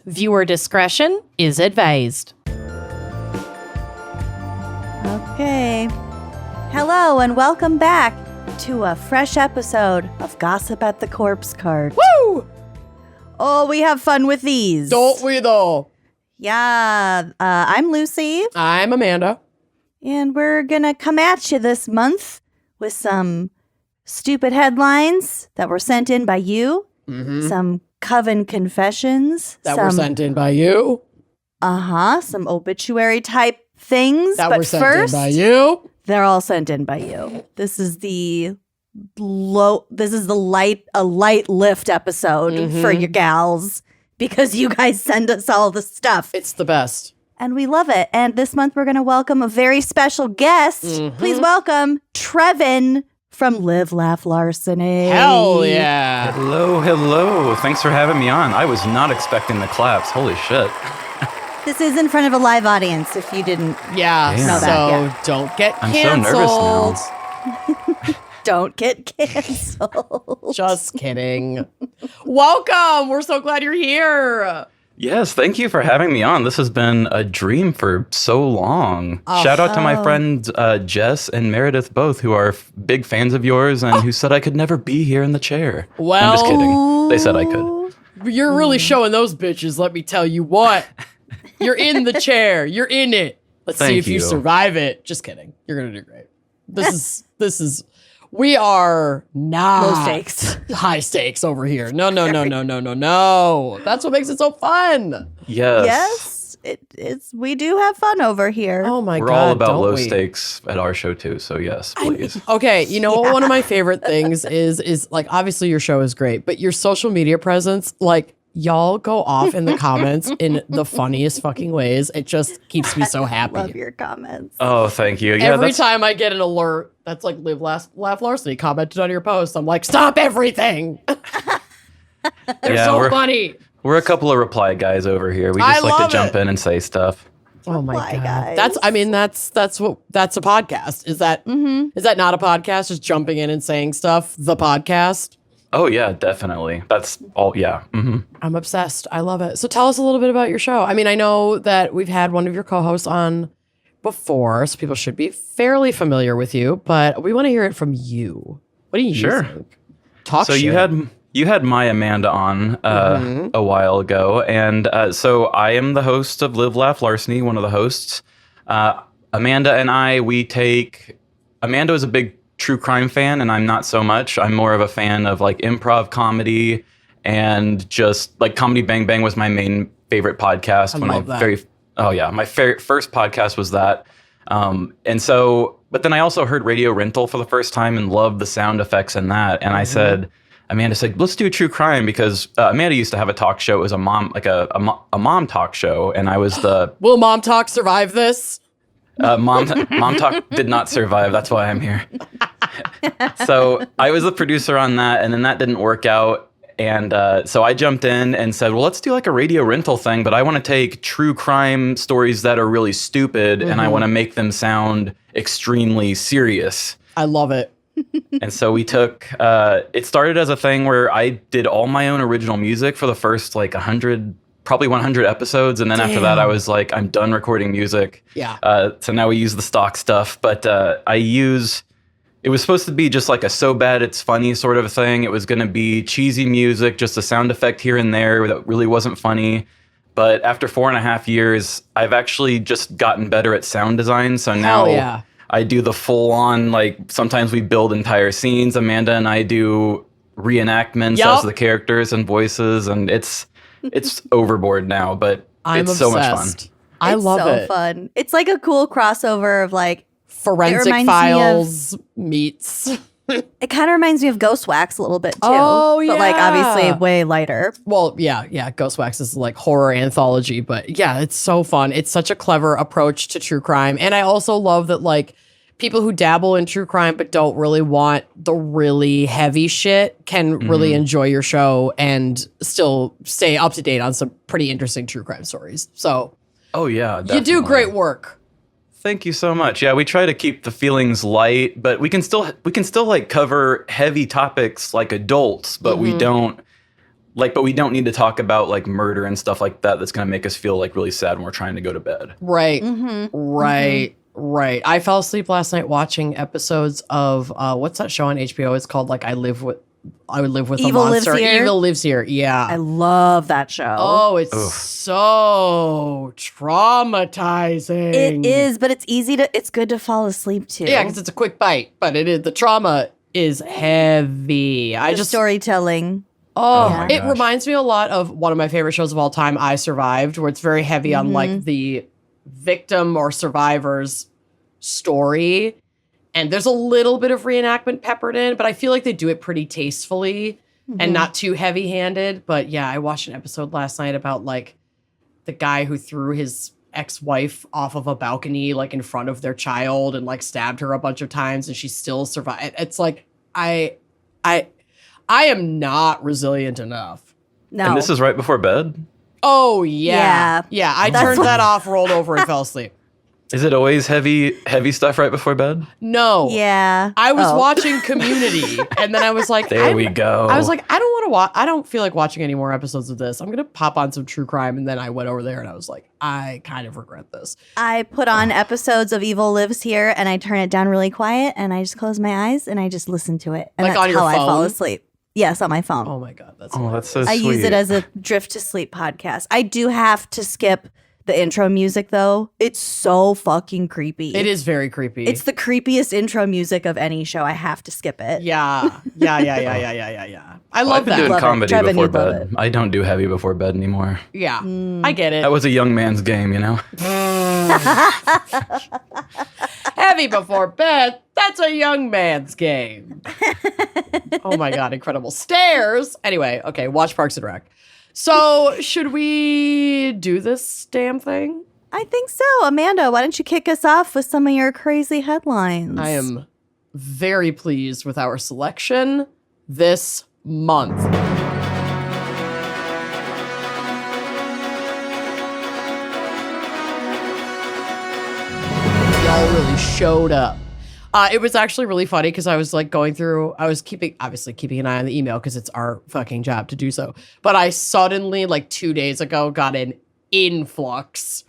Viewer discretion is advised. Okay. Hello and welcome back to a fresh episode of Gossip at the Corpse Cart. Woo! Oh, we have fun with these. Don't we though? Yeah, I'm Lucy. I'm Amanda. And we're gonna come at you this month with some stupid headlines that were sent in by you. Mm-hmm. Some coven confessions. That were sent in by you. Some obituary type things. That but were sent first, in by you. they're all sent in by you. This is a light lift episode for your gals because you guys send us all the stuff. It's the best. And we love it. And this month we're going to welcome a very special guest. Please welcome Trevin from Live, Laugh, Larceny. Hell yeah. Hello. Thanks for having me on. I was not expecting the claps. Holy shit. This is in front of a live audience if you didn't Yeah, Damn. know that. Don't get I'm canceled. so nervous now. Don't get canceled. Just kidding. Welcome. We're so glad you're here. Yes, thank you for having me on. This has been a dream for so long. Shout out to my friends Jess and Meredith both, who are big fans of yours and who said I could never be here in the chair. Well, I'm just kidding. They said I could. You're really showing those bitches, let me tell you what. You're in the chair. You're in it. Let's see Thank if you you. survive it. Just kidding. You're going to do great. This is, we are not Low stakes. high stakes over here. No. That's what makes it so fun. Yes. It's we do have fun over here. Oh my We're God. all about don't low we? stakes at our show too, so yes, please. Okay, you know what one of my favorite things is like obviously your show is great, but your social media presence, like y'all go off in the comments in the funniest fucking ways. It just keeps me so happy. Love your comments. Oh, thank you. Yeah, Every that's time I get an alert that's like Live, Laugh, Larceny commented on your post, I'm like, stop everything. They're Yeah, so we're- funny. We're a couple of reply guys over here. We I just like love to jump it. in and say stuff. Oh my Reply, God. guys. That's a podcast. Is that is that not a podcast? Just jumping in and saying stuff? The podcast? Oh yeah, definitely. That's all. Yeah. I'm obsessed. I love it. So tell us a little bit about your show. I mean, I know that we've had one of your co-hosts on before, so people should be fairly familiar with you, but we want to hear it from you. What do you Sure. think? Talk So shit. you had my Amanda on a while ago, and so I am the host of Live, Laugh, Larceny, one of the hosts. Amanda and I, Amanda is a big true crime fan, and I'm not so much. I'm more of a fan of like improv comedy, and just like Comedy Bang Bang was my main favorite podcast. I love that. My first podcast was that. And so, but then I also heard Radio Rental for the first time and loved the sound effects in that. And I said, Amanda said, let's do a true crime, because Amanda used to have a talk show. It was a mom, like a mom talk show. And I was the Will Mom Talk survive this? mom talk did not survive. That's why I'm here. So I was the producer on that, and then that didn't work out. And so I jumped in and said, well, let's do like a Radio Rental thing, but I want to take true crime stories that are really stupid and I want to make them sound extremely serious. I love it. And so we took, it started as a thing where I did all my own original music for the first like 100 episodes. And then after that, I was like, I'm done recording music. Yeah. So now we use the stock stuff, but it was supposed to be just like a so bad it's funny sort of thing. It was going to be cheesy music, just a sound effect here and there that really wasn't funny. But after 4.5 years, I've actually just gotten better at sound design. So now yeah. I do the full on, like sometimes we build entire scenes. Amanda and I do reenactments as the characters and voices. And it's overboard now, but I'm it's obsessed. so much fun. I love so it. Fun. It's like a cool crossover of like Forensic reminds me Files meets. it kind of reminds me of Ghost Wax a little bit too. Oh, But like yeah. obviously way lighter. Well, yeah. Ghost Wax is like horror anthology, but yeah, it's so fun. It's such a clever approach to true crime. And I also love that like people who dabble in true crime but don't really want the really heavy shit can really enjoy your show and still stay up to date on some pretty interesting true crime stories. So Oh yeah, you do definitely. great work. Thank you so much. Yeah, we try to keep the feelings light, but we can still like cover heavy topics like adults, but we don't Like, but we don't need to talk about like murder and stuff like that. That's going to make us feel like really sad when we're trying to go to bed. Right. Right. I fell asleep last night watching episodes of what's that show on HBO? It's called like I would live with Evil a Lives monster. Here? Evil Lives Here. Yeah. I love that show. Oh, it's so traumatizing. It is, but it's good to fall asleep to. Yeah, because it's a quick bite, but the trauma is heavy. The storytelling. My It gosh. reminds me a lot of one of my favorite shows of all time, I Survived, where it's very heavy on like the victim or survivor's story. And there's a little bit of reenactment peppered in, but I feel like they do it pretty tastefully and not too heavy-handed. But yeah, I watched an episode last night about like the guy who threw his ex-wife off of a balcony like in front of their child and like stabbed her a bunch of times and she still survived. It's like I am not resilient enough. No. And this is right before bed? Oh yeah. Yeah. I turned that off, rolled over and fell asleep. Is it always heavy stuff right before bed? No. Yeah. I was watching Community, and then I was like, There we go. I was like, I don't want to watch. I don't feel like watching any more episodes of this. I'm gonna pop on some true crime, and then I went over there, and I was like, I kind of regret this. I put on episodes of Evil Lives Here, and I turn it down really quiet, and I just close my eyes, and I just listen to it. And Like that's on your how I fall phone? asleep. Yes, on my phone. Oh my god, that's That's so I sweet. use it as a drift to sleep podcast. I do have to skip the intro music though. It's so fucking creepy. it is very creepy. It's the creepiest intro music of any show. I have to skip it. yeah. I Well, love I've been that. doing Love it. comedy Trevin, before you'd love bed. it. I don't do heavy before bed anymore. Yeah, I get it. That was a young man's game, you know? Heavy before bed. That's a young man's game. Oh my god, incredible stairs. Anyway, okay, watch Parks and Rec. So, should we do this damn thing? I think so. Amanda, why don't you kick us off with some of your crazy headlines? I am very pleased with our selection this month. Y'all really showed up. It was actually really funny because I was like I was keeping an eye on the email because it's our fucking job to do so. But I suddenly, like 2 days ago, got an influx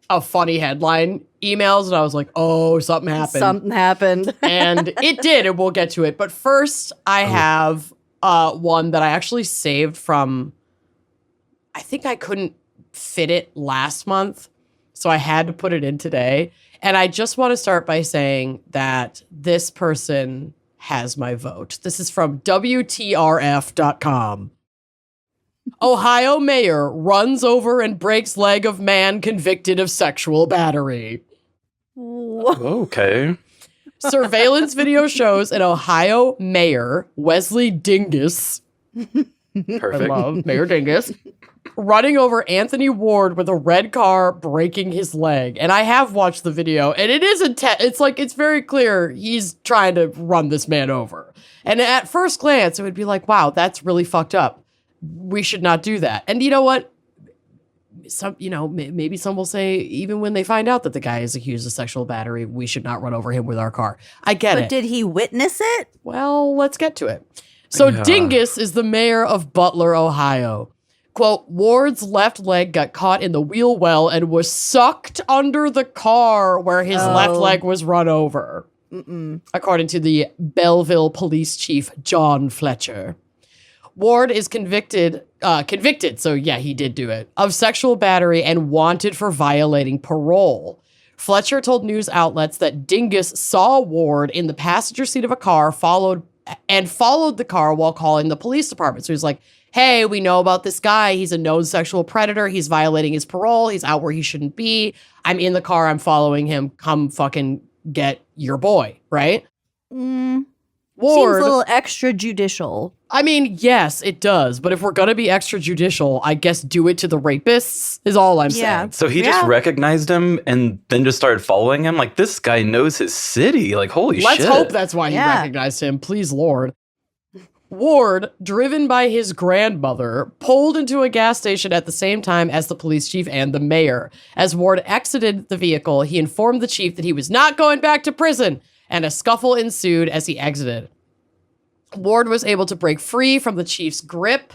of funny headline emails. And I was like, oh, something happened. Something happened. And it did, and we'll get to it. But first, I have one that I actually saved from, I think I couldn't fit it last month, so I had to put it in today. And I just want to start by saying that this person has my vote. This is from WTRF.com. Ohio mayor runs over and breaks leg of man convicted of sexual battery. Okay. Surveillance video shows an Ohio mayor, Wesley Dingus, I Perfect. love Mayor Dingus, running over Anthony Ward with a red car, breaking his leg. And I have watched the video, and it is intense. It's very clear he's trying to run this man over. And at first glance, it would be like, wow, that's really fucked up. We should not do that. And you know what? Maybe some will say, even when they find out that the guy is accused of sexual battery, we should not run over him with our car. I get But it. did he witness it? Well, let's get to it. So Yeah. Dingus is the mayor of Butler, Ohio. Quote, Ward's left leg got caught in the wheel well and was sucked under the car where his left leg was run over. According to the Belleville police chief, John Fletcher. Ward is convicted, so yeah, he did do it, of sexual battery and wanted for violating parole. Fletcher told news outlets that Dingus saw Ward in the passenger seat of a car, followed the car while calling the police department. So he's like, hey, we know about this guy. He's a known sexual predator. He's violating his parole. He's out where he shouldn't be. I'm in the car. I'm following him. Come fucking get your boy, right? Seems Ward, a little extrajudicial. I mean, yes, it does. But if we're going to be extrajudicial, I guess do it to the rapists is all I'm saying. So he just recognized him and then just started following him? Like, this guy knows his city. Like, holy shit. Let's hope that's why he Yeah. recognized him. Please, Lord. Ward, driven by his grandmother, pulled into a gas station at the same time as the police chief and the mayor. As Ward exited the vehicle, he informed the chief that he was not going back to prison, and a scuffle ensued as he exited. Ward was able to break free from the chief's grip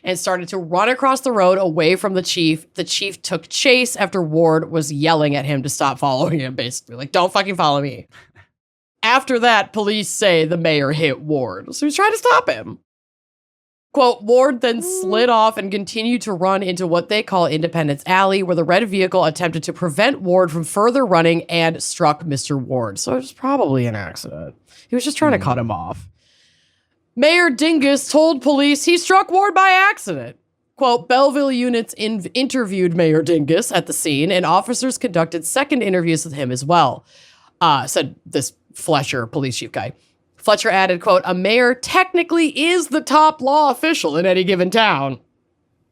and started to run across the road away from the chief. The chief took chase after Ward was yelling at him to stop following him, basically. Like, don't fucking follow me. After that, police say the mayor hit Ward, so he's trying to stop him. Quote, Ward then slid off and continued to run into what they call Independence Alley, where the red vehicle attempted to prevent Ward from further running and struck Mr. Ward. So it was probably an accident. He was just trying to cut him off. Mayor Dingus told police he struck Ward by accident. Quote, Belleville units interviewed Mayor Dingus at the scene, and officers conducted second interviews with him as well, said this Fletcher police chief guy. Fletcher added, quote, a mayor technically is the top law official in any given town.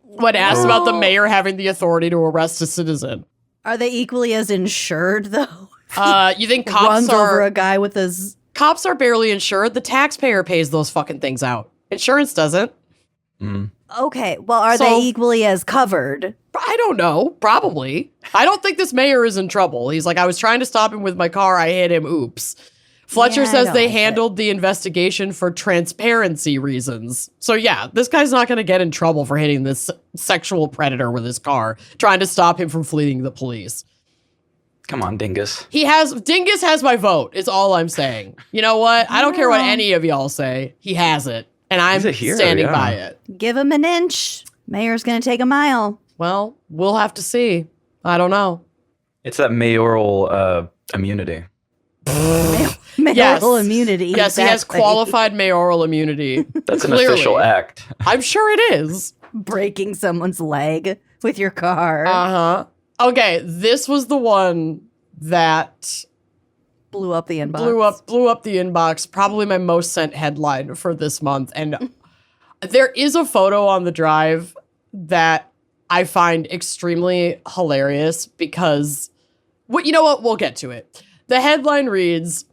When asked about the mayor having the authority to arrest a citizen. Are they equally as insured, though? You think cops runs over a guy with his... Cops are barely insured. The taxpayer pays those fucking things out. Insurance doesn't. Okay, well, are they equally as covered? I don't know. Probably. I don't think this mayor is in trouble. He's like, I was trying to stop him with my car. I hit him. Oops. Fletcher says they handled the investigation for transparency reasons. So yeah, this guy's not going to get in trouble for hitting this sexual predator with his car, trying to stop him from fleeing the police. Come on, Dingus. Dingus has my vote, is all I'm saying. You know what? I don't care what any of y'all say. He has it. And I'm standing by it. Give him an inch. Mayor's going to take a mile. Well, we'll have to see. I don't know. It's that mayoral immunity. Mayoral immunity. Yes, exactly. He has qualified mayoral immunity. That's an official act. I'm sure it is. Breaking someone's leg with your car. Uh-huh. Okay, this was the one that blew up the inbox. Blew up the inbox. Probably my most sent headline for this month. And there is a photo on the drive that I find extremely hilarious because, you know what? We'll get to it. The headline reads,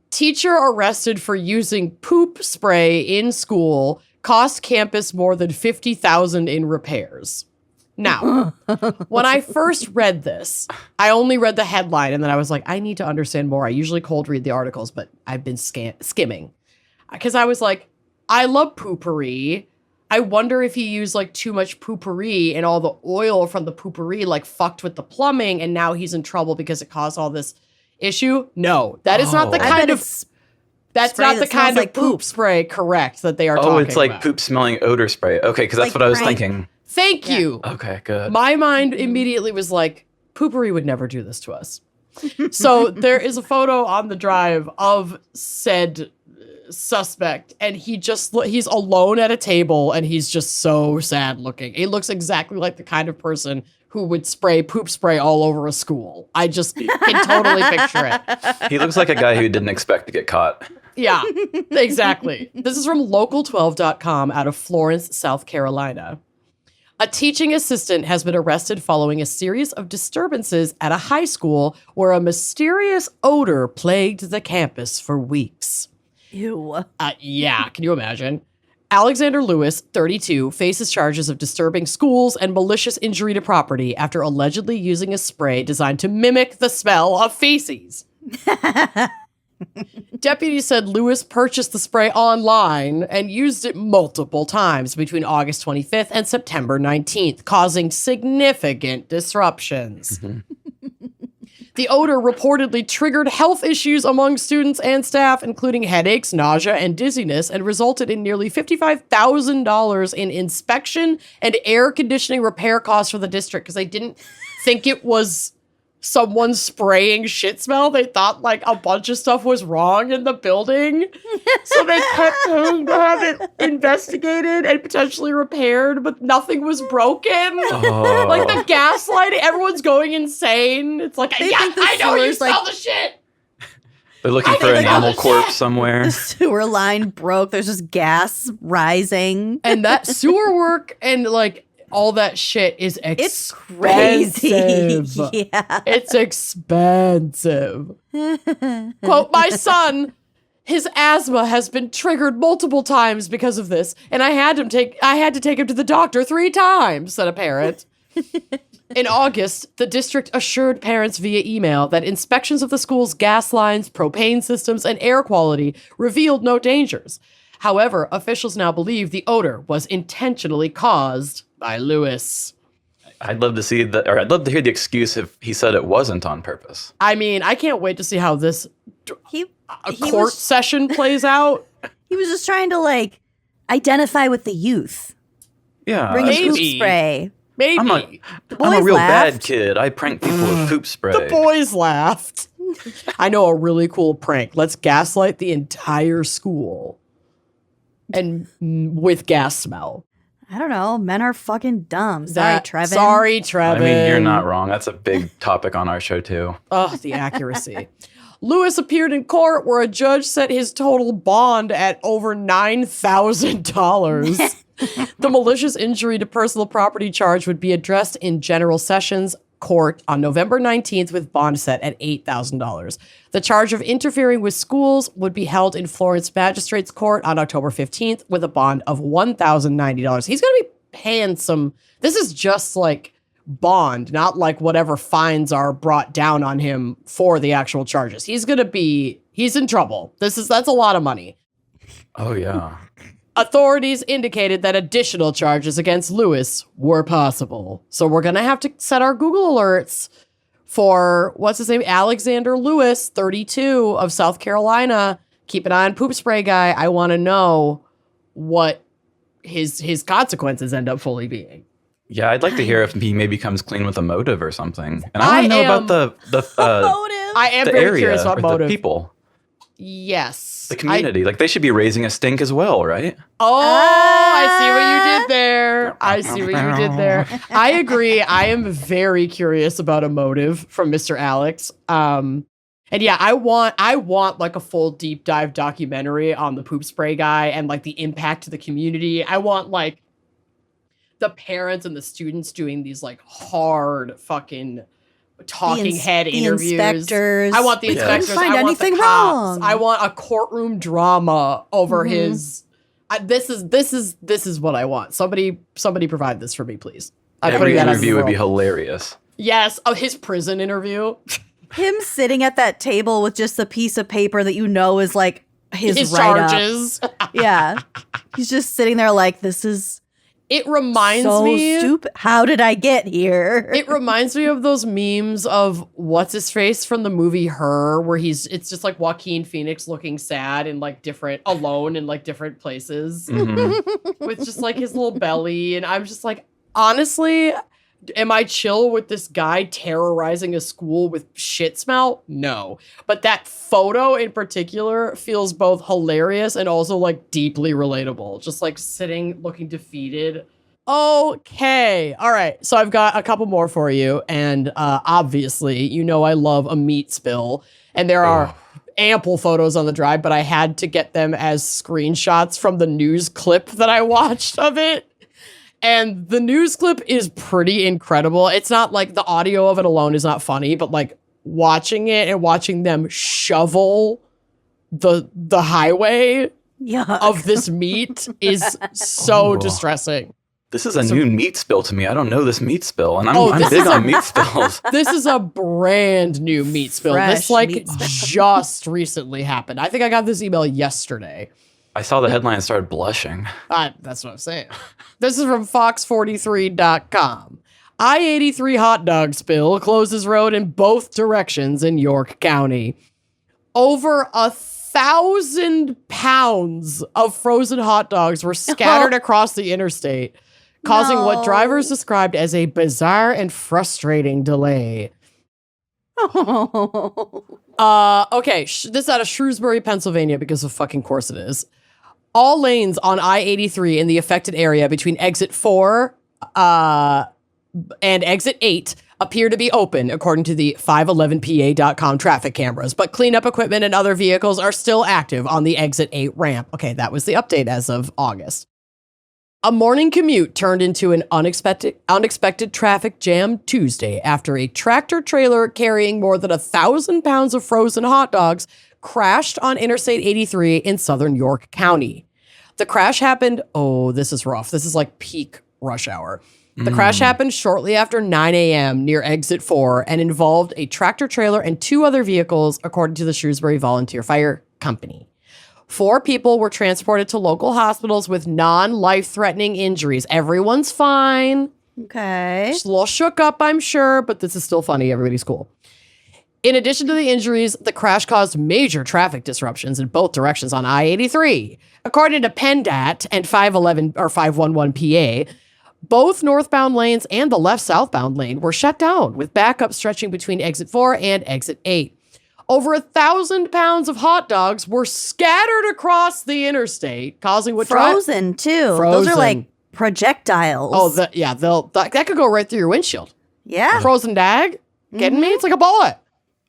teacher arrested for using poop spray in school cost campus more than $50,000 in repairs. Now, when I first read this, I only read the headline and then I was like, I need to understand more. I usually cold read the articles, but I've been skimming because I was like, I love poopery. I wonder if he used like too much poopery and all the oil from the poopery like fucked with the plumbing and now he's in trouble because it caused all this issue. No, that is not the kind of that's not the kind of poop spray, correct, that they are talking about. Oh, it's like poop smelling odor spray. Okay, because that's what I was thinking. Thank you. Okay, good. My mind immediately was like, poopery would never do this to us. So there is a photo on the drive of said suspect, and he's alone at a table, and he's just so sad looking. He looks exactly like the kind of person who would spray poop spray all over a school. I just can totally picture it. He looks like a guy who didn't expect to get caught. Yeah, exactly. This is from local12.com out of Florence, South Carolina. A teaching assistant has been arrested following a series of disturbances at a high school where a mysterious odor plagued the campus for weeks. Ew. Yeah, can you imagine? Alexander Lewis, 32, faces charges of disturbing schools and malicious injury to property after allegedly using a spray designed to mimic the smell of feces. Deputies said Lewis purchased the spray online and used it multiple times between August 25th and September 19th, causing significant disruptions. The odor reportedly triggered health issues among students and staff, including headaches, nausea, and dizziness, and resulted in nearly $55,000 in inspection and air conditioning repair costs for the district because they didn't think it was someone spraying shit smell. They thought like a bunch of stuff was wrong in the building. So they kept having to have it investigated and potentially repaired, but nothing was broken. Oh. Like the gaslighting, everyone's going insane. It's like, yeah, I know you smell the shit. They're looking for an animal corpse somewhere. The sewer line broke. There's just gas rising. And that sewer work and like all that shit is expensive. It's crazy. Yeah. It's expensive. Quote, my son, his asthma has been triggered multiple times because of this, and I had to take him to the doctor 3 times, said a parent. In August, the district assured parents via email that inspections of the school's gas lines, propane systems, and air quality revealed no dangers. However, officials now believe the odor was intentionally caused by Lewis. I'd love to see that, or I'd love to hear the excuse if he said it wasn't on purpose. I mean, I can't wait to see how this He court session plays out. He was just trying to like identify with the youth. Yeah. Bring his poop Maybe. spray. Maybe. I'm a boys real laughed. bad kid. I prank people with poop spray. The boys laughed. I know a really cool prank. Let's gaslight the entire school. And with gas smell. I don't know. Men are fucking dumb. Sorry, Trevin. Sorry, Trevin. I mean, you're not wrong. That's a big topic on our show, too. Oh, the accuracy. Lewis appeared in court where a judge set his total bond at over $9,000. The malicious injury to personal property charge would be addressed in General Sessions Court on November 19th with bond set at $8,000. The charge of interfering with schools would be held in Florence Magistrates Court on October 15th with a bond of $1,090. He's going to be paying some. This is just like bond, not like whatever fines are brought down on him for the actual charges. He's in trouble. That's a lot of money. Oh, yeah. Authorities indicated that additional charges against Lewis were possible. So we're going to have to set our Google alerts for, what's his name? Alexander Lewis, 32 of South Carolina. Keep an eye on Poop Spray Guy. I want to know what his consequences end up fully being. Yeah, I'd like to hear if he maybe comes clean with a motive or something. And I want to know about the Motive. I am the very area curious about or motive. the people, Yes. the community. Like they should be raising a stink as well, right? I see what you did there. I agree. I am very curious about a motive from Mr. Alex. And yeah, I want like a full deep dive documentary on the poop spray guy and like the impact to the community. I want like the parents and the students doing these like hard fucking talking head interviews. Inspectors. I want the inspectors. Couldn't find I want anything the cops. wrong. I want a courtroom drama over his. This is what I want. Somebody provide this for me, please. I'm Every putting that out in the interview would be world. hilarious. Yes, his prison interview. Him sitting at that table with just a piece of paper that you know is like his write-up. charges. Yeah. He's just sitting there like, this is It reminds so me. stupid. How did I get here? It reminds me of those memes of what's his face from the movie Her, where it's just like Joaquin Phoenix looking sad and like alone in like different places with just like his little belly. And I'm just like, honestly, am I chill with this guy terrorizing a school with shit smell? No. But that photo in particular feels both hilarious and also like deeply relatable. Just like sitting looking defeated. Okay. All right. So I've got a couple more for you. And obviously, you know I love a meat spill. And there are ample photos on the drive, but I had to get them as screenshots from the news clip that I watched of it. And the news clip is pretty incredible. It's not like the audio of it alone is not funny, but like watching it and watching them shovel the highway of this meat is so distressing. This is a new meat spill to me. I don't know this meat spill, and I'm this big is on meat spills. This is a brand new meat spill. Fresh This like meat spill. just recently happened. I think I got this email yesterday. I saw the headline and started blushing. That's what I'm saying. This is from Fox43.com. I-83 hot dog spill closes road in both directions in York County. Over 1,000 pounds of frozen hot dogs were scattered across the interstate, causing what drivers described as a bizarre and frustrating delay. Okay, this is out of Shrewsbury, Pennsylvania, because of fucking course it is. All lanes on I-83 in the affected area between exit 4 and exit 8 appear to be open, according to the 511pa.com traffic cameras, but cleanup equipment and other vehicles are still active on the exit 8 ramp. Okay, that was the update as of August. A morning commute turned into an unexpected traffic jam Tuesday after a tractor trailer carrying more than 1,000 pounds of frozen hot dogs crashed on Interstate 83 in southern York County. The crash happened, this is rough. This is like peak rush hour. The crash happened shortly after 9 a.m. near exit 4 and involved a tractor trailer and 2 other vehicles, according to the Shrewsbury Volunteer Fire Company. 4 people were transported to local hospitals with non-life-threatening injuries. Everyone's fine. Okay. Just a little shook up, I'm sure, but this is still funny. Everybody's cool. In addition to the injuries, the crash caused major traffic disruptions in both directions on I-83. According to PennDAT and 511 PA, both northbound lanes and the left southbound lane were shut down, with backup stretching between exit 4 and exit 8. Over 1,000 pounds of hot dogs were scattered across the interstate, causing what Frozen, too. Those are like projectiles. Oh, that could go right through your windshield. Yeah. Frozen dag? Kidding me? It's like a bullet.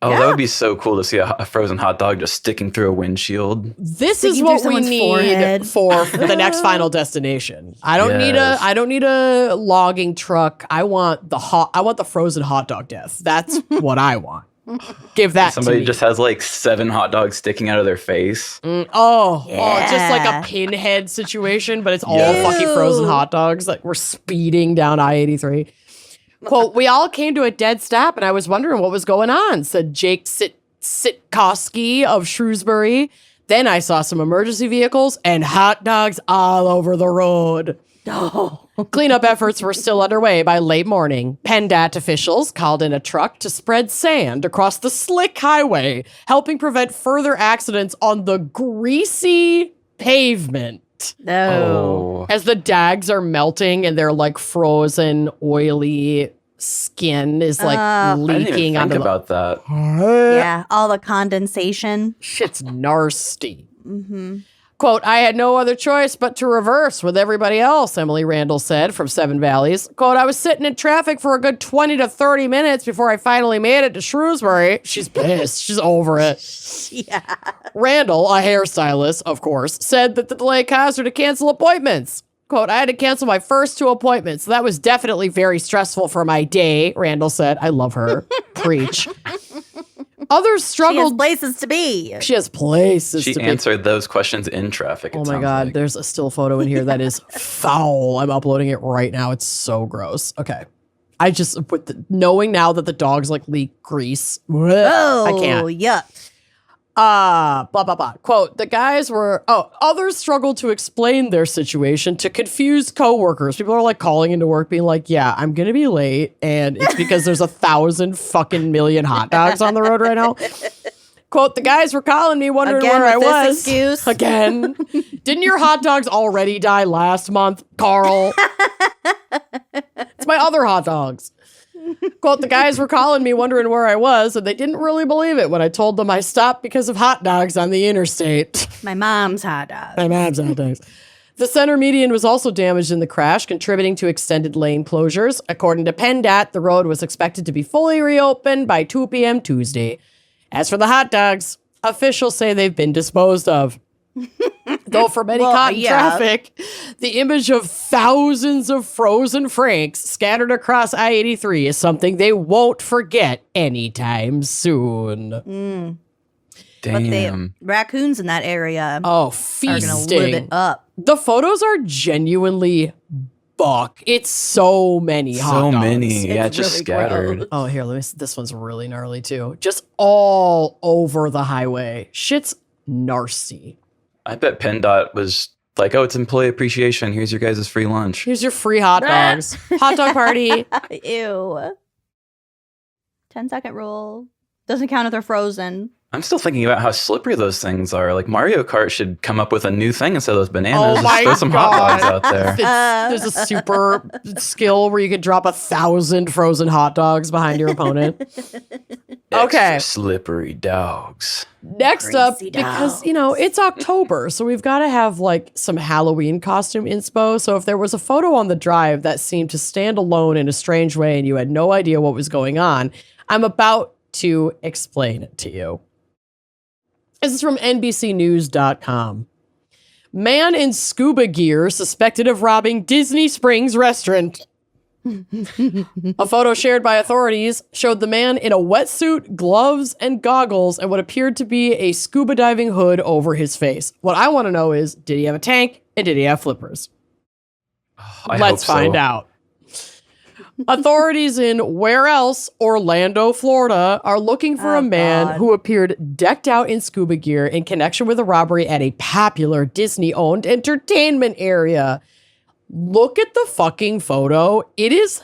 Oh, that would be so cool to see a frozen hot dog just sticking through a windshield. This is what we need for the next final destination. I don't need a logging truck. I want the frozen hot dog death. That's what I want. Give that Somebody to me. just has like 7 hot dogs sticking out of their face. It's just like a pinhead situation, but it's all fucking frozen hot dogs. Like we're speeding down I-83. Quote, we all came to a dead stop and I was wondering what was going on, said Jake Sitkoski of Shrewsbury. Then I saw some emergency vehicles and hot dogs all over the road. Oh. Cleanup efforts were still underway by late morning. PennDAT officials called in a truck to spread sand across the slick highway, helping prevent further accidents on the greasy pavement. No. As the dags are melting and their like frozen, oily skin is like I leaking didn't even onto think about that. Yeah, all the condensation. Shit's nasty. Quote, I had no other choice but to reverse with everybody else, Emily Randall said from Seven Valleys. Quote, I was sitting in traffic for a good 20 to 30 minutes before I finally made it to Shrewsbury. She's pissed. She's over it. Yeah. Randall, a hairstylist, of course, said that the delay caused her to cancel appointments. Quote, I had to cancel my first 2 appointments. So that was definitely very stressful for my day, Randall said. I love her. Preach. Others struggled. She has places to be. She has places to be. She answered those questions in traffic. Oh my God. Like. There's a still photo in here that is foul. I'm uploading it right now. It's so gross. Okay. I just, knowing now that the dogs like leak grease. Oh, I can't. Yuck. Blah, blah, blah. Quote, others struggled to explain their situation to confused coworkers. People are like calling into work being like, yeah, I'm going to be late. And it's because there's 1,000 fucking million hot dogs on the road right now. Quote, the guys were calling me wondering where I was. Excuse. Again. Didn't your hot dogs already die last month, Carl? It's my other hot dogs. Quote, the guys were calling me wondering where I was, and they didn't really believe it when I told them I stopped because of hot dogs on the interstate. My mom's hot dog. My mom's hot dogs. The center median was also damaged in the crash, contributing to extended lane closures. According to PennDAT, the road was expected to be fully reopened by 2 p.m. Tuesday. As for the hot dogs, officials say they've been disposed of. Though for many caught in traffic, the image of thousands of frozen franks scattered across I-83 is something they won't forget anytime soon. Damn. But raccoons in that area are going to live it up. The photos are genuinely buck. It's so many hot dogs. So many. Yeah, It's just really scattered. gross. Oh, here, this one's really gnarly too. Just all over the highway. Shit's nasty. I bet PennDOT was like, oh, it's employee appreciation. Here's your guys' free lunch. Here's your free hot dogs. Hot dog party. Ew. 10-second rule. Doesn't count if they're frozen. I'm still thinking about how slippery those things are. Like Mario Kart should come up with a new thing instead of those bananas. Just throw some hot dogs out there. There's a super skill where you could drop 1,000 frozen hot dogs behind your opponent. Okay. Extra slippery dogs. Next up, Greasy because, dogs. it's October, so we've got to have like some Halloween costume inspo. So if there was a photo on the drive that seemed to stand alone in a strange way and you had no idea what was going on, I'm about to explain it to you. This is from NBCnews.com. Man in scuba gear suspected of robbing Disney Springs restaurant. A photo shared by authorities showed the man in a wetsuit, gloves, and goggles, and what appeared to be a scuba diving hood over his face. What I want to know is, did he have a tank and did he have flippers? I Let's hope so. find out. Authorities in where else? Orlando, Florida, are looking for a man who appeared decked out in scuba gear in connection with a robbery at a popular Disney-owned entertainment area. Look at the fucking photo. It is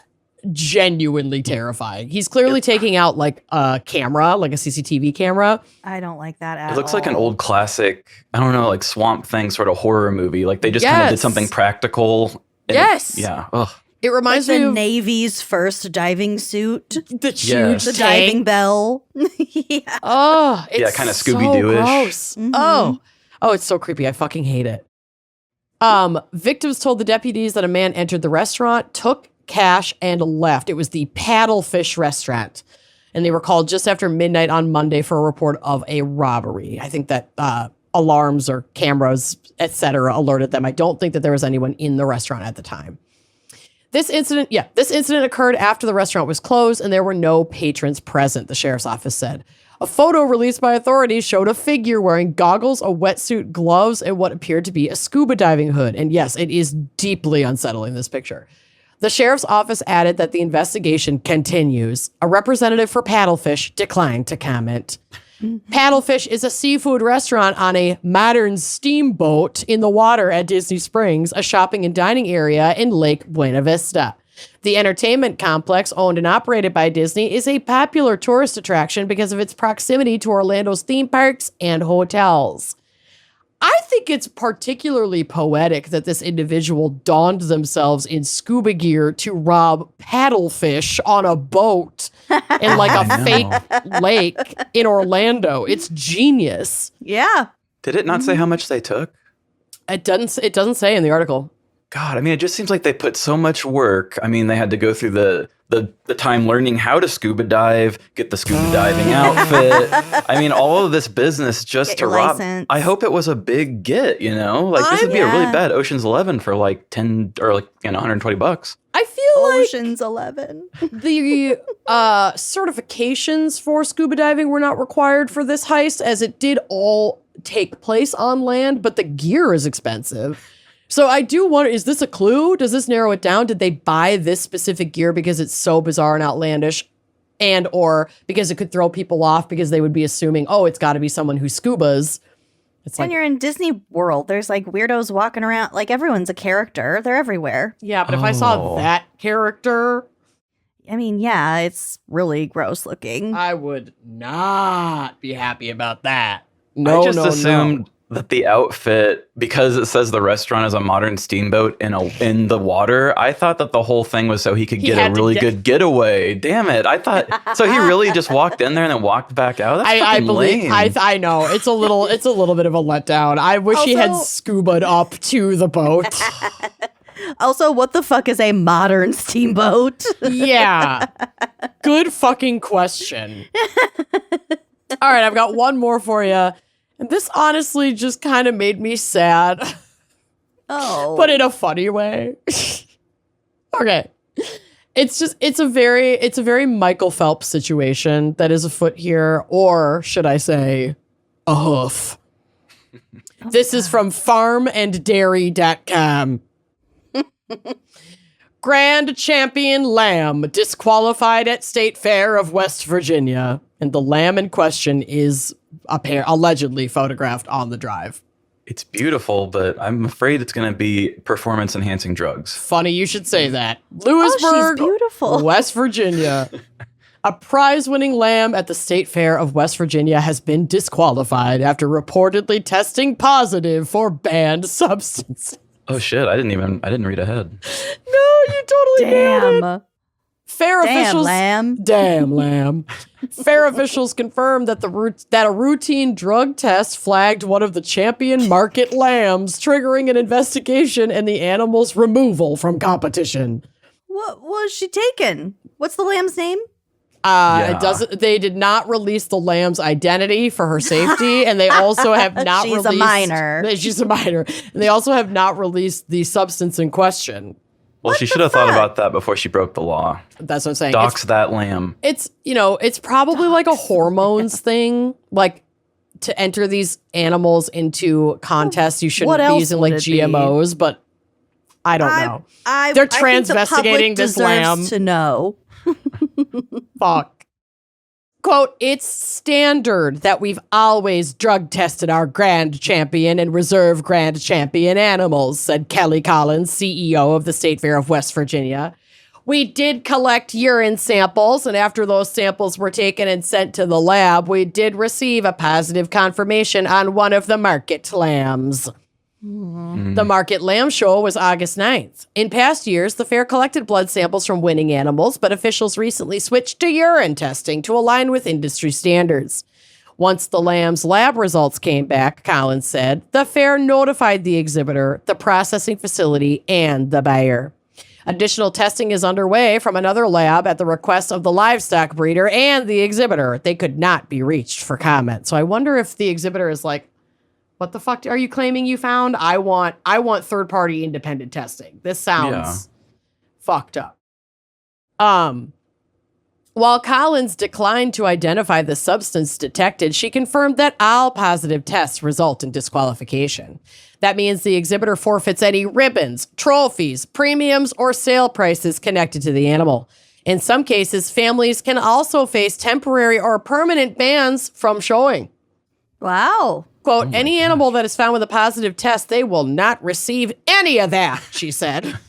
genuinely terrifying. He's clearly taking out like a camera, like a CCTV camera. I don't like that at all. It looks like an old classic, I don't know, like Swamp Thing sort of horror movie. Like they just kind of did something practical. Yeah. Ugh. It reminds like me the of Navy's first diving suit. the huge The tank. diving bell. Yeah. Oh, it's kind of so Scooby-Doo-ish. gross. Mhm. Oh, it's so creepy. I fucking hate it. Victims told the deputies that a man entered the restaurant, took cash, and left. It was the Paddlefish restaurant. And they were called just after midnight on Monday for a report of a robbery. I think that alarms or cameras, etc., alerted them. I don't think that there was anyone in the restaurant at the time. This incident occurred after the restaurant was closed and there were no patrons present, the sheriff's office said. A photo released by authorities showed a figure wearing goggles, a wetsuit, gloves, and what appeared to be a scuba diving hood. And yes, it is deeply unsettling, this picture. The sheriff's office added that the investigation continues. A representative for Paddlefish declined to comment. Paddlefish is a seafood restaurant on a modern steamboat in the water at Disney Springs, a shopping and dining area in Lake Buena Vista. The entertainment complex, owned and operated by Disney, is a popular tourist attraction because of its proximity to Orlando's theme parks and hotels. I think it's particularly poetic that this individual donned themselves in scuba gear to rob paddlefish on a boat in like a fake lake in Orlando. It's genius. Yeah. Did it not say how much they took? It doesn't say in the article. God, I mean, it just seems like they put so much work. I mean, they had to go through the time learning how to scuba dive, get the scuba diving outfit. I mean, all of this business just to rob. License. I hope it was a big get, you know? Like, this would be a really bad Ocean's 11 for like 10 or like, $120. I feel like Ocean's 11. the certifications for scuba diving were not required for this heist, as it did all take place on land, but the gear is expensive. So I do wonder, is this a clue? Does this narrow it down? Did they buy this specific gear because it's so bizarre and outlandish, and or because it could throw people off because they would be assuming, oh, it's got to be someone who scubas. It's When like, you're in Disney World, there's like weirdos walking around. Like everyone's a character. They're everywhere. yeah, but if I saw that character, I mean, yeah, it's really gross looking. I would not be happy about that. No, I just no, assumed that the outfit, because it says the restaurant is a modern steamboat in the water, I thought that the whole thing was so he could get a really good getaway. Damn it. I thought, so he really just walked in there and then walked back out? That's I fucking believe lame. I know it's a little bit of a letdown. I wish he had scuba'd up to the boat. Also, what the fuck is a modern steamboat? Yeah. Good fucking question. All right, I've got one more for you. And this honestly just kind of made me sad. Oh. But in a funny way. Okay. It's a very Michael Phelps situation that is afoot here, or should I say a hoof. This is from farmanddairy.com. Grand Champion Lamb disqualified at State Fair of West Virginia. And the lamb in question is allegedly photographed on the drive. It's beautiful, but I'm afraid it's going to be performance-enhancing drugs. Funny you should say that. Lewisburg, she's beautiful. West Virginia. A prize-winning lamb at the State Fair of West Virginia has been disqualified after reportedly testing positive for banned substances. Oh shit, I didn't read ahead. No, you totally nailed it. Damn. Fair officials, lamb. Damn lamb. Fair officials confirmed that a routine drug test flagged one of the champion market lambs, triggering an investigation and the animal's removal from competition. What was she taking? What's the lamb's name? They did not release the lamb's identity for her safety, and they also have not She's released. a minor. She's a minor. And they also have not released the substance in question. Well, she should have thought about that before she broke the law. That's what I'm saying. Dox that lamb. It's probably like a hormones thing. Like, to enter these animals into contests, you shouldn't What be else using would like it be? GMOs, but I don't know. I They're think the transvestigating public this deserves lamb. to know. Fuck. Quote, it's standard that we've always drug tested our grand champion and reserve grand champion animals, said Kelly Collins, CEO of the State Fair of West Virginia. We did collect urine samples, and after those samples were taken and sent to the lab, we did receive a positive confirmation on one of the market lambs. The Market Lamb Show was August 9th. In past years, the fair collected blood samples from winning animals, but officials recently switched to urine testing to align with industry standards. Once the lamb's lab results came back, Collins said, the fair notified the exhibitor, the processing facility, and the buyer. Additional testing is underway from another lab at the request of the livestock breeder and the exhibitor. They could not be reached for comment. So I wonder if the exhibitor is like, what the fuck are you claiming you found? I want third-party independent testing. This sounds fucked up. While Collins declined to identify the substance detected, she confirmed that all positive tests result in disqualification. That means the exhibitor forfeits any ribbons, trophies, premiums, or sale prices connected to the animal. In some cases, families can also face temporary or permanent bans from showing. Wow. Quote, any animal that is found with a positive test, they will not receive any of that, she said.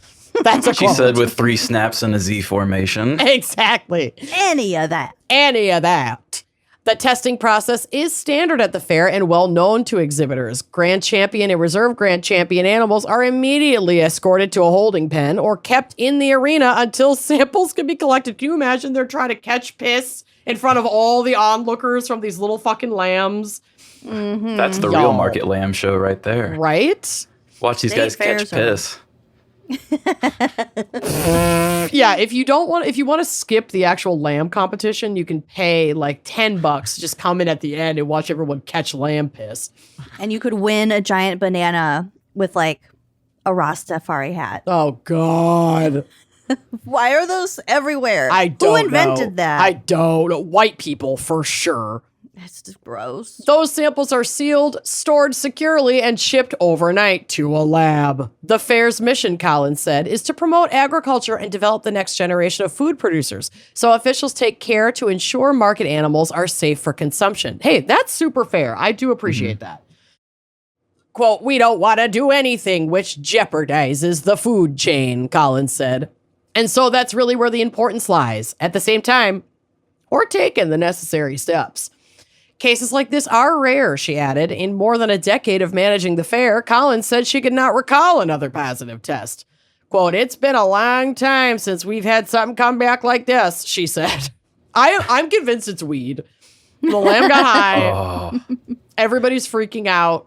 That's a quote. She said with 3 snaps in a Z formation. Exactly. Any of that. Any of that. The testing process is standard at the fair and well known to exhibitors. Grand Champion and Reserve Grand Champion animals are immediately escorted to a holding pen or kept in the arena until samples can be collected. Can you imagine they're trying to catch piss in front of all the onlookers from these little fucking lambs? Mm-hmm. That's the real Market Lamb Show right there. Right? Watch these guys catch piss. Yeah, if you want to skip the actual lamb competition, you can pay like $10 to just come in at the end and watch everyone catch lamb piss. And you could win a giant banana with like a Rastafari hat. Oh God. Why are those everywhere? I don't know. Who invented that? I don't know. White people for sure. It's just gross. Those samples are sealed, stored securely, and shipped overnight to a lab. The fair's mission, Collins said, is to promote agriculture and develop the next generation of food producers. So officials take care to ensure market animals are safe for consumption. Hey, that's super fair. I do appreciate that. Quote, we don't want to do anything which jeopardizes the food chain, Collins said. And so that's really where the importance lies. At the same time, we're taking the necessary steps. Cases like this are rare, she added. In more than a decade of managing the fair, Collins said she could not recall another positive test. Quote, it's been a long time since we've had something come back like this, she said. I'm convinced it's weed. The lamb got high. Everybody's freaking out.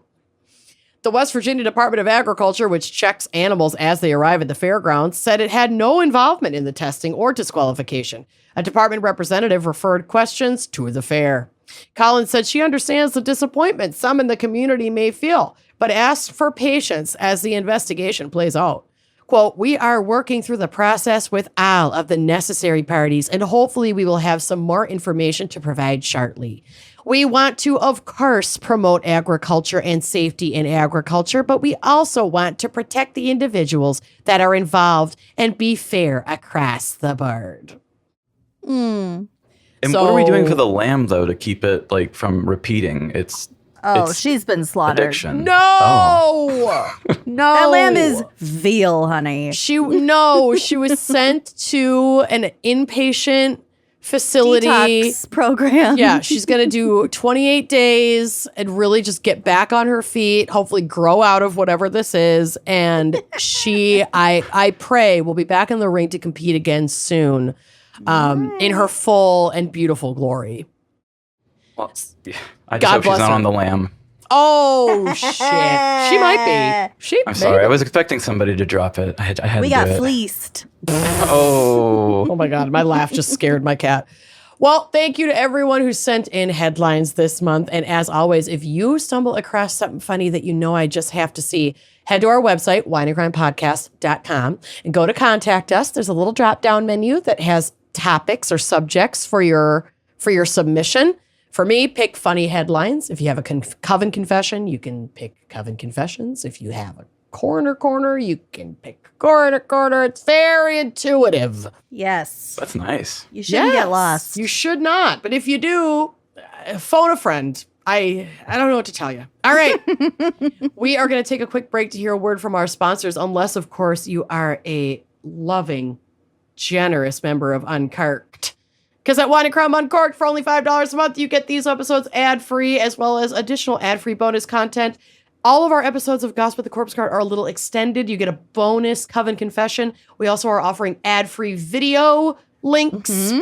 The West Virginia Department of Agriculture, which checks animals as they arrive at the fairgrounds, said it had no involvement in the testing or disqualification. A department representative referred questions to the fair. Collins said she understands the disappointment some in the community may feel, but asked for patience as the investigation plays out. Quote, we are working through the process with all of the necessary parties, and hopefully we will have some more information to provide shortly. We want to, of course, promote agriculture and safety in agriculture, but we also want to protect the individuals that are involved and be fair across the board. And what are we doing for the lamb, though, to keep it like from repeating? It's she's been slaughtered. addiction. No, no. That lamb is veal, honey. She was sent to an inpatient facility Detox program. Yeah, she's going to do 28 days and really just get back on her feet, hopefully grow out of whatever this is. And I pray, will be back in the ring to compete again soon in her full and beautiful glory. Well, I just hope she's not on the lamb. Oh, shit. She might be. I'm sorry. I was expecting somebody to drop it. I had to We do got it. fleeced. Oh my God. My laugh just scared my cat. Well, thank you to everyone who sent in headlines this month. And as always, if you stumble across something funny that you know I just have to see, head to our website, wineandcrimepodcast.com, and go to contact us. There's a little drop-down menu that has topics or subjects for your submission. For me, pick funny headlines. If you have a Coven confession, you can pick Coven confessions. If you have a corner. You can pick corner. It's very intuitive. Yes. That's nice. You shouldn't get lost. You should not. But if you do, phone a friend. I don't know what to tell you. All right. We are going to take a quick break to hear a word from our sponsors, unless, of course, you are a loving, generous member of Uncorked. Because at Wine and Crime Uncorked, for only $5 a month, you get these episodes ad-free, as well as additional ad-free bonus content. All of our episodes of Gossip with the Corpse Card are a little extended. You get a bonus Coven Confession. We also are offering ad-free video links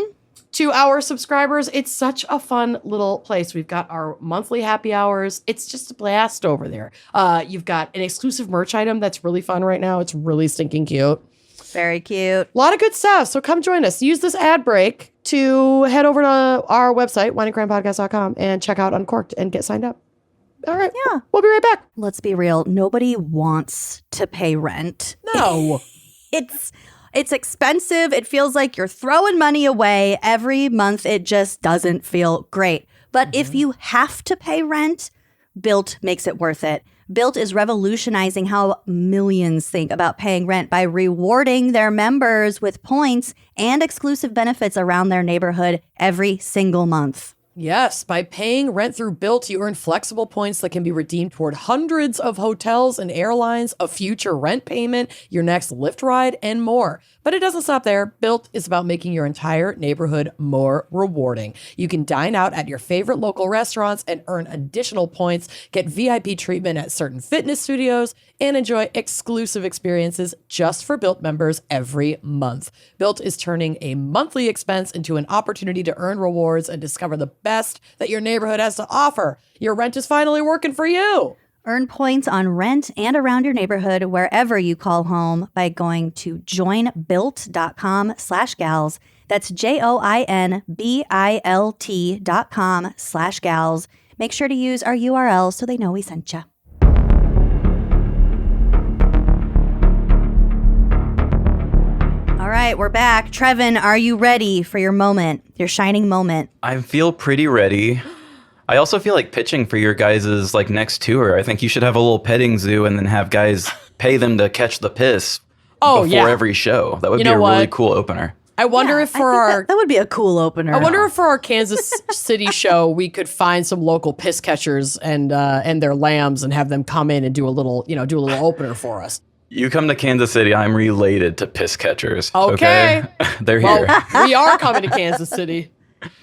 to our subscribers. It's such a fun little place. We've got our monthly happy hours. It's just a blast over there. You've got an exclusive merch item that's really fun right now. It's really stinking cute. Very cute. A lot of good stuff. So come join us. Use this ad break to head over to our website, wineandcrimepodcast.com, and check out Uncorked and get signed up. All right. Yeah. We'll be right back. Let's be real. Nobody wants to pay rent. No. It's expensive. It feels like you're throwing money away every month. It just doesn't feel great. But if you have to pay rent, Built makes it worth it. Built is revolutionizing how millions think about paying rent by rewarding their members with points and exclusive benefits around their neighborhood every single month. Yes, by paying rent through Built, you earn flexible points that can be redeemed toward hundreds of hotels and airlines, a future rent payment, your next Lyft ride, and more. But it doesn't stop there. Built is about making your entire neighborhood more rewarding. You can dine out at your favorite local restaurants and earn additional points, get VIP treatment at certain fitness studios, and enjoy exclusive experiences just for Built members every month. Built is turning a monthly expense into an opportunity to earn rewards and discover the best that your neighborhood has to offer. Your rent is finally working for you. Earn points on rent and around your neighborhood wherever you call home by going to joinbuilt.com/gals. That's JOINBILT.com/gals. Make sure to use our URL so they know we sent you. All right, we're back. Trevin, are you ready for your moment, your shining moment? I feel pretty ready. I also feel like pitching for your guys' like next tour. I think you should have a little petting zoo and then have guys pay them to catch the piss before every show. That would be a really cool opener. I wonder if for our that would be a cool opener. I wonder if for our Kansas City show we could find some local piss catchers and their lambs and have them come in and do a little opener for us. You come to Kansas City, I'm related to piss catchers. Okay. They're here. We are coming to Kansas City.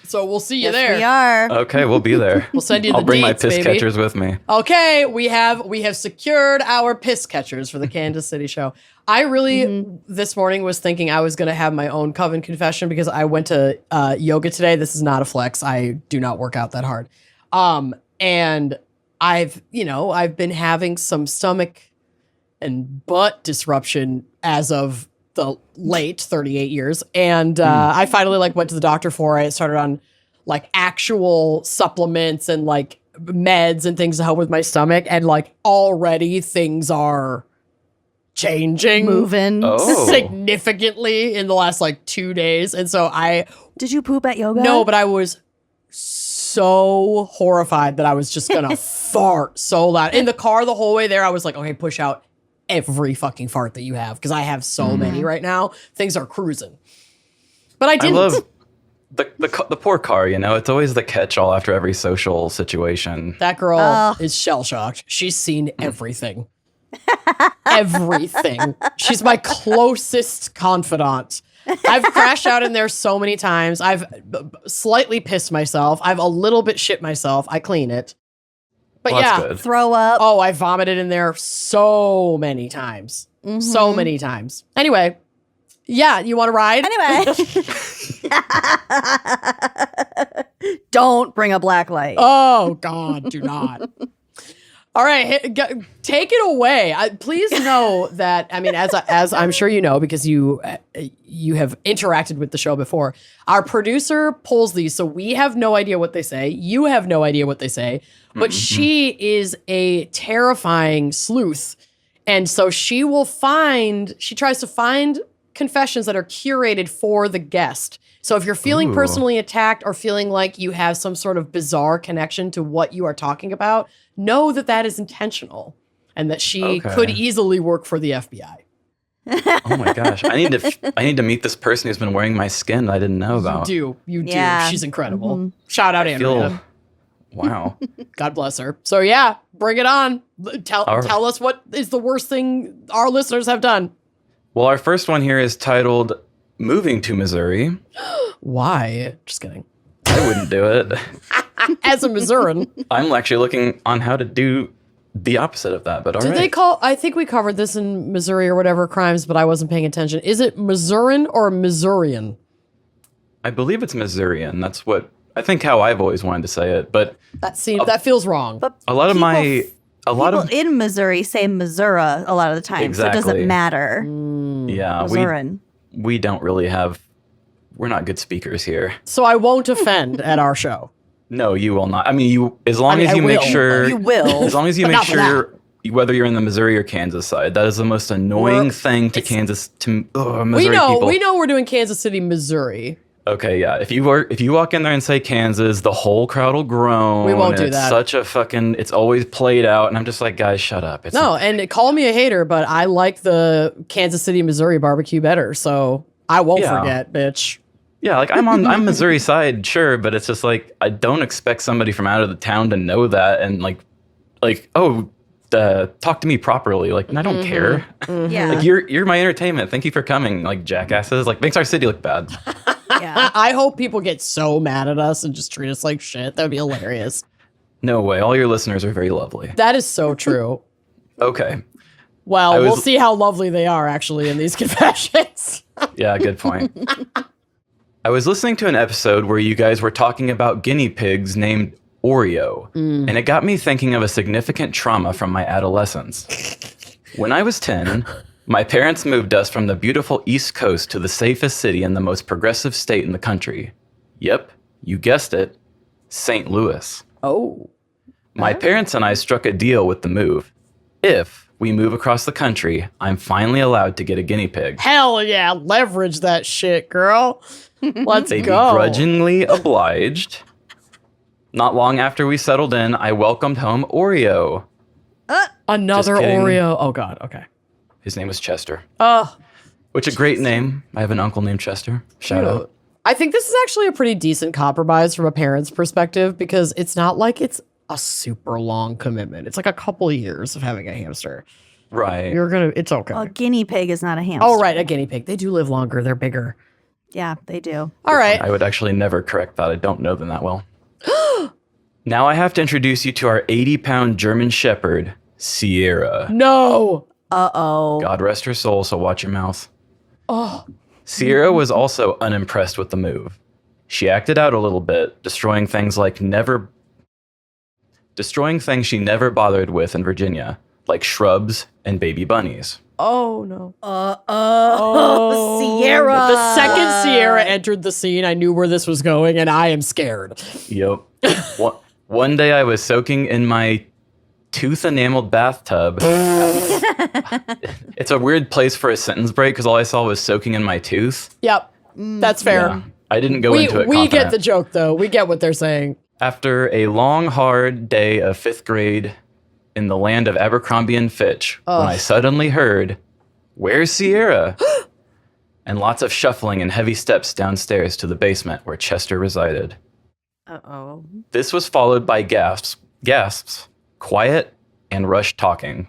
So we'll see you there. We are. Okay, we'll be there. We'll send you the I'll bring my deets, piss baby. catchers with me. Okay, we have secured our piss catchers for the Kansas City show. I really this morning was thinking I was going to have my own Coven confession because I went to yoga today. This is not a flex. I do not work out that hard. And I've been having some stomach and butt disruption as of the late 38 years. And I finally went to the doctor for it. I started on actual supplements and meds and things to help with my stomach. And already things are changing. Moving. Significantly in the last 2 days. And so Did you poop at yoga? No, but I was so horrified that I was just going to fart so loud. In the car the whole way there, I was like, okay, push out every fucking fart that you have because I have so many right now. Things are cruising. But I didn't. I love the poor car, it's always the catch-all after every social situation. That girl is shell-shocked. She's seen everything. Everything. She's my closest confidant. I've crashed out in there so many times. I've slightly pissed myself. I've a little bit shit myself. I clean it. But That's good. Throw up. Oh, I vomited in there so many times. So many times. Anyway, you want to ride? Anyway. Don't bring a black light. Oh, God, do not. All right, take it away. Please know that, as I'm sure you know, because you have interacted with the show before, our producer pulls these, so we have no idea what they say. You have no idea what they say, but she is a terrifying sleuth. And so she tries to find confessions that are curated for the guest. So if you're feeling personally attacked or feeling like you have some sort of bizarre connection to what you are talking about, know that is intentional. and that she could easily work for the FBI. Oh my gosh. I need to meet this person who's been wearing my skin that I didn't know about. You do. Yeah. She's incredible. Shout out Andrea. Wow. God bless her. So yeah, bring it on. Tell us what is the worst thing our listeners have done. Well, our first one here is titled Moving to Missouri. Why? Just kidding. I wouldn't do it. As a Missourian. I'm actually looking on how to do the opposite of that, but all right. Did they I think we covered this in Missouri or whatever crimes, but I wasn't paying attention. Is it Missourian or Missourian? I believe it's Missourian. That's what I think how I've always wanted to say it, but that feels wrong. But a lot people in Missouri say Missouri a lot of the time, Exactly. so it doesn't matter. Yeah, Missourian. we don't really we're not good speakers here. So I won't offend at our show. No, you will not. I mean, as long as you make sure You will. As long as you But make not for sure whether you're in the Missouri or Kansas side, that is the most annoying thing to Missouri people. We know we're doing Kansas City, Missouri. Okay, yeah. If you walk in there and say Kansas, the whole crowd will groan. We won't do it's that. Such a fucking. It's always played out, and I'm just like, guys, shut up. It's No, not- and call me a hater, but I like the Kansas City, Missouri barbecue better, so I won't forget, bitch. Yeah, like I'm Missouri side, sure, but it's just like I don't expect somebody from out of the town to know that and like talk to me properly. Like, I don't care. Yeah. Like you're my entertainment. Thank you for coming. Like jackasses. Like makes our city look bad. Yeah. I hope people get so mad at us and just treat us like shit. That would be hilarious. No way. All your listeners are very lovely. That is so true. Okay. Well, we'll see how lovely they are actually in these confessions. Yeah, good point. I was listening to an episode where you guys were talking about guinea pigs named Oreo, and it got me thinking of a significant trauma from my adolescence. When I was 10, my parents moved us from the beautiful East Coast to the safest city in the most progressive state in the country. Yep, you guessed it, St. Louis. Oh. My parents and I struck a deal with the move. If we move across the country, I'm finally allowed to get a guinea pig. Hell yeah, leverage that shit, girl. Let's They go. begrudgingly obliged. Not long after we settled in, I welcomed home Oreo. Another Just kidding. Oreo. Oh god, okay. His name was Chester. Oh, Which a great name. I have an uncle named Chester. Shout out. I think this is actually a pretty decent compromise from a parent's perspective because it's not like it's a super long commitment. It's like a couple of years of having a hamster. Right. It's okay. A guinea pig is not a hamster. Oh, right, a guinea pig. They do live longer. They're bigger. Yeah, they do. All right. I would actually never correct that. I don't know them that well. Now I have to introduce you to our 80-pound German Shepherd, Sierra. No. Uh-oh. God rest her soul, so watch your mouth. Oh. Sierra was also unimpressed with the move. She acted out a little bit, destroying things she never bothered with in Virginia, like shrubs and baby bunnies. Oh, no. Sierra. The second Sierra entered the scene, I knew where this was going, and I am scared. Yep. One day I was soaking in my tooth-enameled bathtub. It's a weird place for a sentence break because all I saw was soaking in my tooth. Yep. That's fair. Yeah. I didn't go into it We confident. get the joke, though. We get what they're saying. After a long, hard day of 5th grade in the land of Abercrombie and Fitch, when I suddenly heard, "Where's Sierra?" and lots of shuffling and heavy steps downstairs to the basement where Chester resided. Uh-oh. This was followed by gasps, quiet, and rushed talking.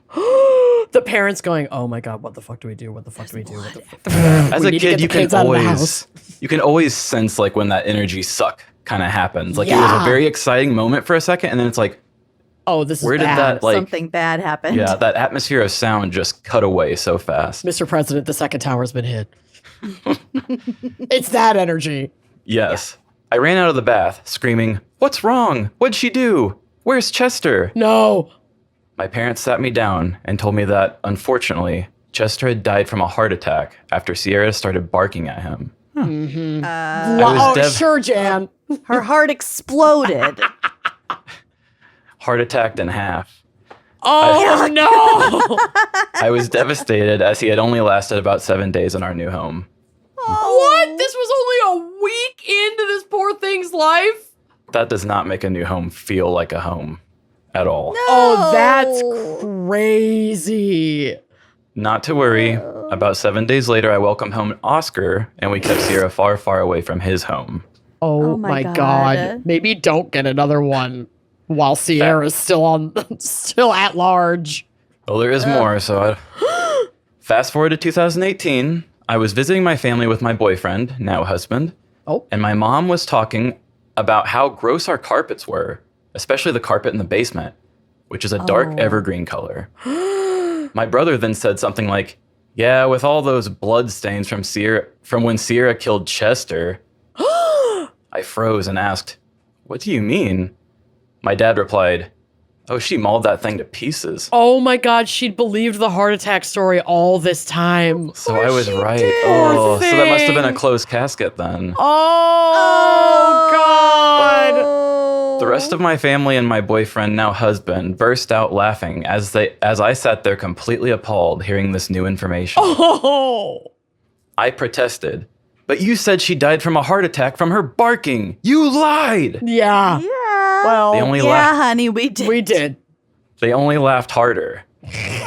The parents going, oh my God, what the fuck do we do? What the fuck do we do? What the fuck? As We a need to kid, get the kids out of the house. you can always sense like when that energy suck kind of happens. Like it was a very exciting moment for a second, and then it's like, Oh, this is where did bad. that like? Something bad happened. Yeah, that atmosphere of sound just cut away so fast. Mr. President, the second tower's been hit. It's that energy. Yes. I ran out of the bath, screaming, "What's wrong? What'd she do? Where's Chester?" No. My parents sat me down and told me that, unfortunately, Chester had died from a heart attack after Sierra started barking at him. Sure, Jan. Her heart exploded. Heart attacked in half. Oh, no. I was devastated as he had only lasted about 7 days in our new home. What? This was only a week into this poor thing's life? That does not make a new home feel like a home. at all. Oh, that's crazy. Not to worry. About 7 days later, I welcomed home Oscar, and we kept Sierra far, far away from his home. Oh my God. Maybe don't get another one while Sierra's still at large. Well, there is more. So fast forward to 2018. I was visiting my family with my boyfriend, now husband. Oh. And my mom was talking about how gross our carpets were, especially the carpet in the basement, which is a dark evergreen color. My brother then said something like, yeah, with all those blood stains from when Sierra killed Chester. I froze and asked, what do you mean? My dad replied, oh, she mauled that thing to pieces. Oh my God, she'd believed the heart attack story all this time. So I was right. did. Oh, Poor so that must have been a thing. closed casket then. Oh God. The rest of my family and my boyfriend, now husband, burst out laughing as I sat there completely appalled hearing this new information. Oh. I protested. But you said she died from a heart attack from her barking. You lied. Yeah. Yeah. Well, They only Yeah, laughed. honey, we did. we did. They only laughed harder.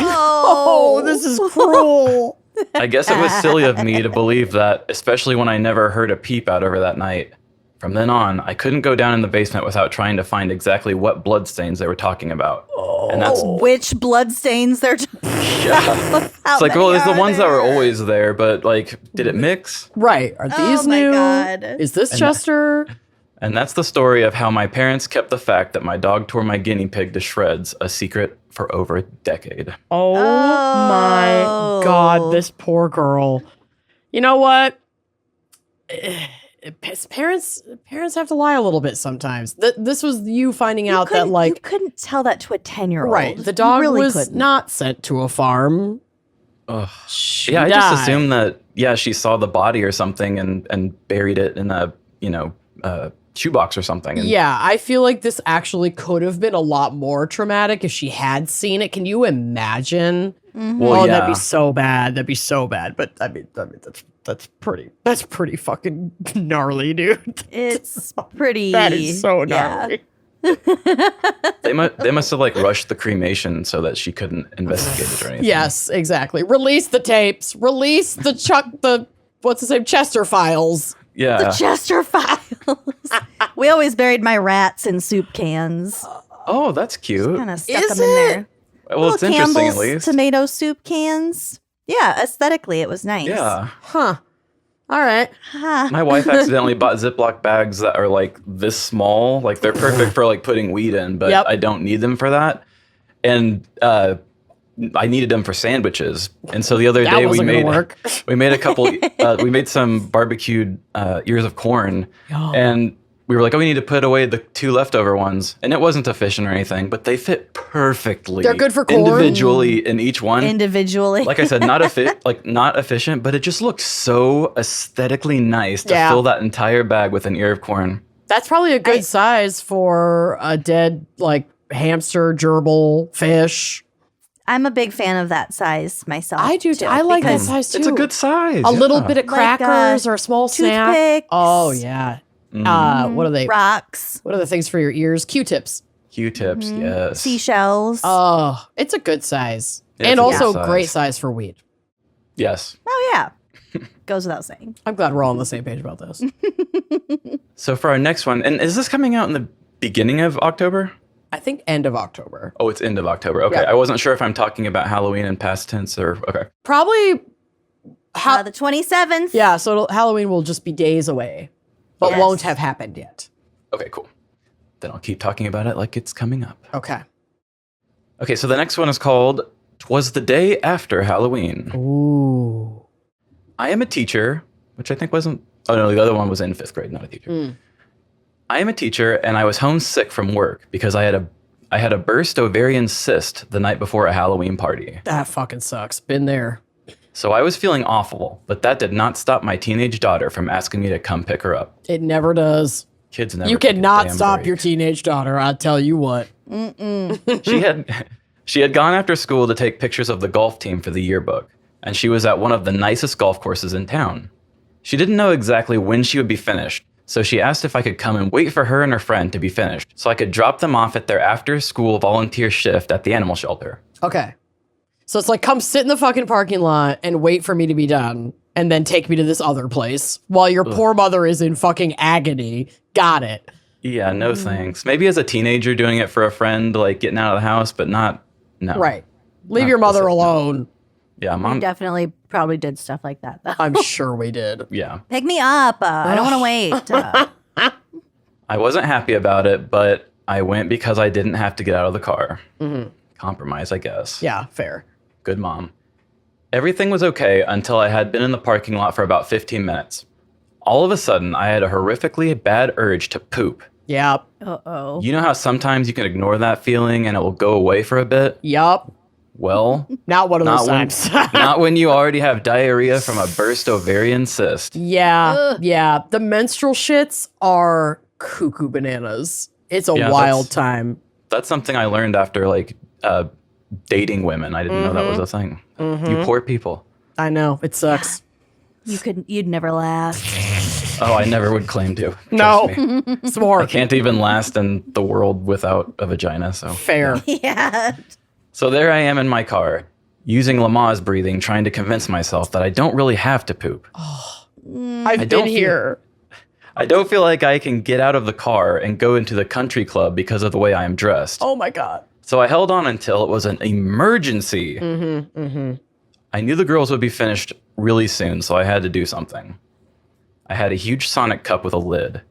Oh, this is cruel. I guess it was silly of me to believe that, especially when I never heard a peep out over that night. From then on, I couldn't go down in the basement without trying to find exactly what bloodstains they were talking about. And that's Which bloodstains they're talking about. it's like, well, there's the ones that were always there, but like, did it mix? Right. Are these my new? God. Is this Chester? And that's the story of how my parents kept the fact that my dog tore my guinea pig to shreds a secret for over a decade. Oh my God, this poor girl. You know what? Parents have to lie a little bit sometimes. This was you finding out that, like, you couldn't tell that to a 10-year-old. right, the dog really was couldn't. not sent to a farm. Ugh. She Yeah, I died. just assumed that, she saw the body or something and buried it in a, shoebox or something. And Yeah, I feel like this actually could have been a lot more traumatic if she had seen it. Can you imagine? Well, Oh, yeah. that'd be so bad. That'd be so bad. But I mean that's pretty fucking gnarly, dude. It's pretty. That is so yeah. gnarly. They must have like rushed the cremation so that she couldn't investigate it or anything. Yes, exactly. Release the tapes. Release the what's his name? Chester files. Yeah. The Chester Files. We always buried my rats in soup cans. Oh, that's cute. Kind of stuck Is them in there. Well, it's Little interesting Campbell's at least. tomato soup cans. Yeah, aesthetically, it was nice. Yeah. Huh. All right. Huh. My wife accidentally bought Ziploc bags that are like this small. Like they're perfect for like putting weed in, but Yep. I don't need them for that. And I needed them for sandwiches. And so the other That day wasn't gonna work. we made a couple we made some barbecued ears of corn. And we were like, oh, we need to put away the 2 leftover ones. And it wasn't efficient or anything, but they fit perfectly. They're good for corn. Individually in each one. Individually. Like I said, not efficient, but it just looks so aesthetically nice to Yeah. fill that entire bag with an ear of corn. That's probably a good size for a dead like hamster, gerbil, fish. I'm a big fan of that size myself. I do. too, I like that because size too. It's a good size. A little yeah. bit of Like, crackers or a small snack. toothpicks. Oh yeah. What are they? Rocks, What are the things for your ears? Q-tips. Q-tips, yes. seashells. Oh, it's a good size. It's And a good also size. great size for weed. Yes. Oh, yeah. Goes without saying. I'm glad we're all on the same page about this. So for our next one, and is this coming out in the beginning of October? I think end of October. Oh, it's end of October. Okay. Yeah. I wasn't sure if I'm talking about Halloween in past tense or okay. Probably. The 27th. Yeah, so Halloween will just be days away, but Yes. won't have happened yet. Okay, cool. Then I'll keep talking about it like it's coming up. Okay. Okay, so the next one is called "'Twas the Day After Halloween." Ooh. I am a teacher, which I think wasn't. Oh no, the other one was in 5th grade, not a teacher. I am a teacher, and I was homesick from work because I had a burst ovarian cyst the night before a Halloween party. That fucking sucks. Been there. So I was feeling awful, but that did not stop my teenage daughter from asking me to come pick her up. It never does. Kids never. You take a cannot damn stop break. your teenage daughter. I'll tell you what. She had gone after school to take pictures of the golf team for the yearbook, and she was at one of the nicest golf courses in town. She didn't know exactly when she would be finished, So she asked if I could come and wait for her and her friend to be finished so I could drop them off at their after-school volunteer shift at the animal shelter. Okay. So it's like, come sit in the fucking parking lot and wait for me to be done and then take me to this other place while your poor mother is in fucking agony. Got it. Yeah, no thanks. Maybe as a teenager doing it for a friend, like getting out of the house, but no. Right. Leave your mother alone. Yeah, Mom. We definitely probably did stuff like that, though. I'm sure we did. Yeah. Pick me up. I don't want to wait. I wasn't happy about it, but I went because I didn't have to get out of the car. Compromise, I guess. Yeah, fair. Good mom. Everything was okay until I had been in the parking lot for about 15 minutes. All of a sudden, I had a horrifically bad urge to poop. Yep. Uh-oh. You know how sometimes you can ignore that feeling and it will go away for a bit? Yup. Well, Not one of those times. not when you already have diarrhea from a burst ovarian cyst. Yeah. Yeah. The menstrual shits are cuckoo bananas. It's a Yeah, wild time. That's something I learned after dating women. I didn't know that was a thing. You poor people. I know. It sucks. You'd never last. Oh, I never would claim to. No. Trust me. It's more I can't even last in the world without a vagina. So fair. Yeah. So there I am in my car, using Lamaze breathing, trying to convince myself that I don't really have to poop. I've don't been here. I don't feel like I can get out of the car and go into the country club because of the way I am dressed. Oh my God. So I held on until it was an emergency. I knew the girls would be finished really soon, so I had to do something. I had a huge Sonic cup with a lid.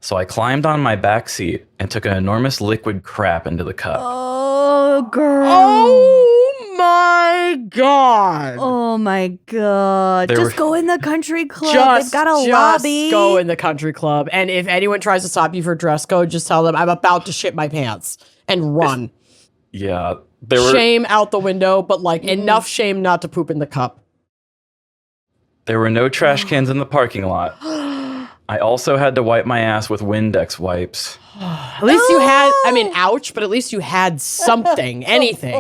So I climbed on my back seat and took an enormous liquid crap into the cup. Oh, girl. Oh my God. Oh my God. There Just were- go in the country club. They've got a lobby. Go in the country club. And if anyone tries to stop you for dress code, just tell them I'm about to shit my pants and run. Yeah, there were Shame out the window, but like enough shame not to poop in the cup. no trash cans in the parking lot. I also had to wipe my ass with Windex wipes. At least you had, I mean, ouch, but at least you had something, anything.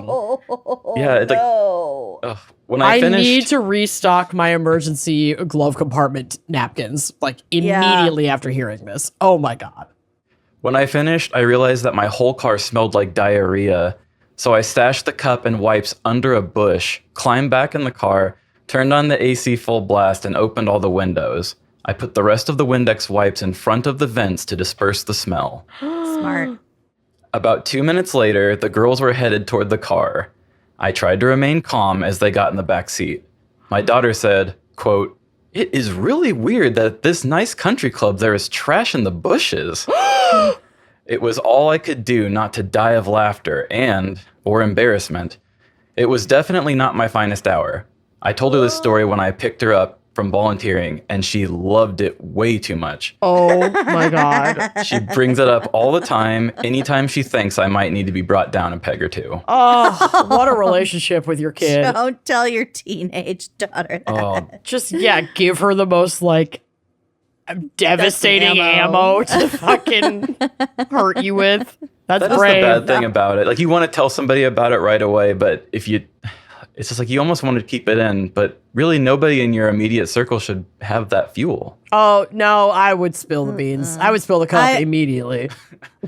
Yeah, it's like ugh. When I finished, need to restock my emergency glove compartment napkins, like immediately after hearing this. Oh my God. when I finished, I realized that my whole car smelled like diarrhea. So I stashed the cup and wipes under a bush, climbed back in the car, turned on the AC full blast, and opened all the windows. I put the rest of the Windex wipes in front of the vents to disperse the smell. Smart. About 2 minutes later, the girls were headed toward the car. I tried to remain calm as they got in the back seat. My daughter said, quote, "It is really weird that at this nice country club there is trash in the bushes." It was all I could do not to die of laughter or embarrassment. It was definitely not my finest hour. I told her this story when I picked her up from volunteering, and she loved it way too much. Oh my God. She brings it up all the time, anytime she thinks I might need to be brought down a peg or two. Oh, what a relationship with your kid. Don't tell your teenage daughter that. Oh, Just, give her the most, devastating ammo to fucking hurt you with. That's that is the brave. bad thing about it. Like, you want to tell somebody about it right away, but it's just like you almost want to keep it in, but really nobody in your immediate circle should have that fuel. Oh, no, I would spill the beans. I would spill the cup immediately.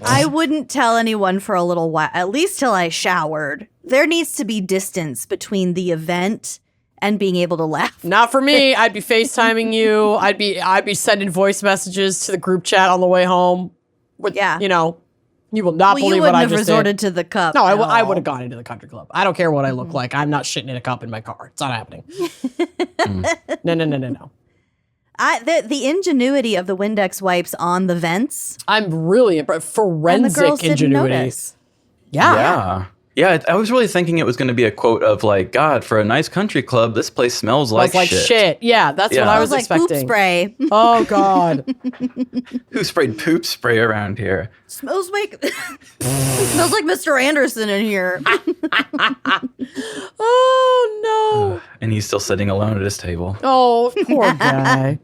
I wouldn't tell anyone for a little while, at least till I showered. There needs to be distance between the event and being able to laugh. Not for me. I'd be FaceTiming you. I'd be sending voice messages to the group chat on the way home. You will not Well, you believe wouldn't what I have just resorted did. to the cup. No, I would have gone into the country club. I don't care what I look like. I'm not shitting in a cup in my car. It's not happening. No. The ingenuity of the Windex wipes on the vents. I'm really impressed. And the Forensic girls didn't ingenuity. notice. Yeah. Yeah, I was really thinking it was going to be a quote of like, God, for a nice country club, this place smells like shit. Yeah, that's what I was Like expecting. poop spray. Oh, God. Who sprayed poop spray around here? smells like smells like Mr. Anderson in here. Oh, no. And he's still sitting alone at his table. Oh, poor guy.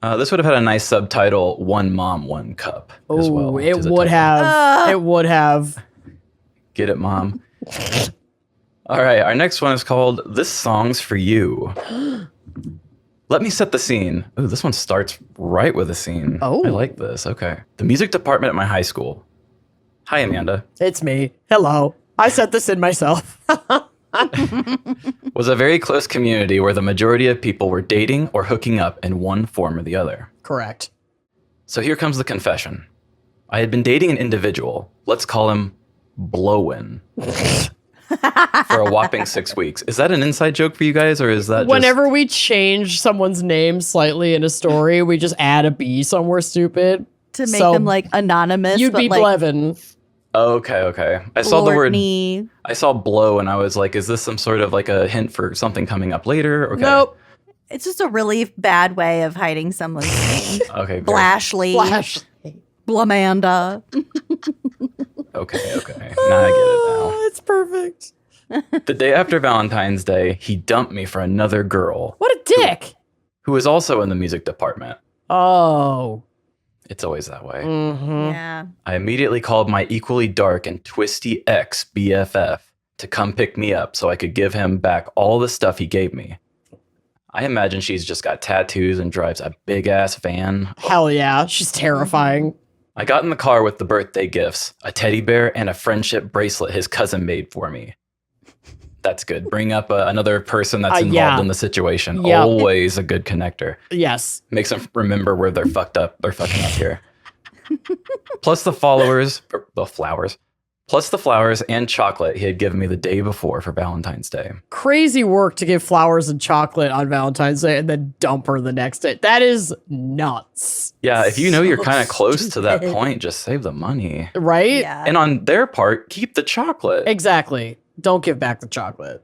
This would have had a nice subtitle, One Mom, One Cup, as well. Oh, which it is a would title. have. It would have. Get it, Mom. All right, our next one is called This Song's For You. Let me set the scene. Ooh, this one starts right with a scene. Oh. I like this. Okay. The music department at my high school. Hi, Amanda. It's me. Hello. I set this in myself. Was a very close community where the majority of people were dating or hooking up in one form or the other. Correct. So here comes the confession. I had been dating an individual. Let's call him Blowin. For a whopping 6 weeks. Is that an inside joke for you guys, or is that Whenever we change someone's name slightly in a story, we just add a B somewhere stupid. To make them like anonymous. You'd but be like, Blevin. Okay. I saw the word. Blortney. I saw blow, and I was like, "Is this some sort of like a hint for something coming up later?" Okay. Nope. It's just a really bad way of hiding someone's name. Okay. Great. Blashley. Flash. Blamanda. Okay. Now I get it now. Oh, it's perfect. The day after Valentine's Day, he dumped me for another girl What a dick. who was also in the music department. Oh. It's always that way. Mm-hmm. Yeah. I immediately called my equally dark and twisty ex BFF to come pick me up so I could give him back all the stuff he gave me. I imagine she's just got tattoos and drives a big ass van. Hell yeah. She's terrifying. I got in the car with the birthday gifts, a teddy bear, and a friendship bracelet his cousin made for me. That's good. Bring up another person that's involved yeah. in the situation. Yeah. Always a good connector. Yes. Makes them remember where they're fucked up. They're fucking up here. Plus the flowers and chocolate he had given me the day before for Valentine's Day. Crazy work to give flowers and chocolate on Valentine's Day and then dump her the next day. That is nuts. Yeah, if you know you're kind of close to that stupid. point, just save the money. Right? Yeah. And on their part, keep the chocolate. Exactly. Don't give back the chocolate.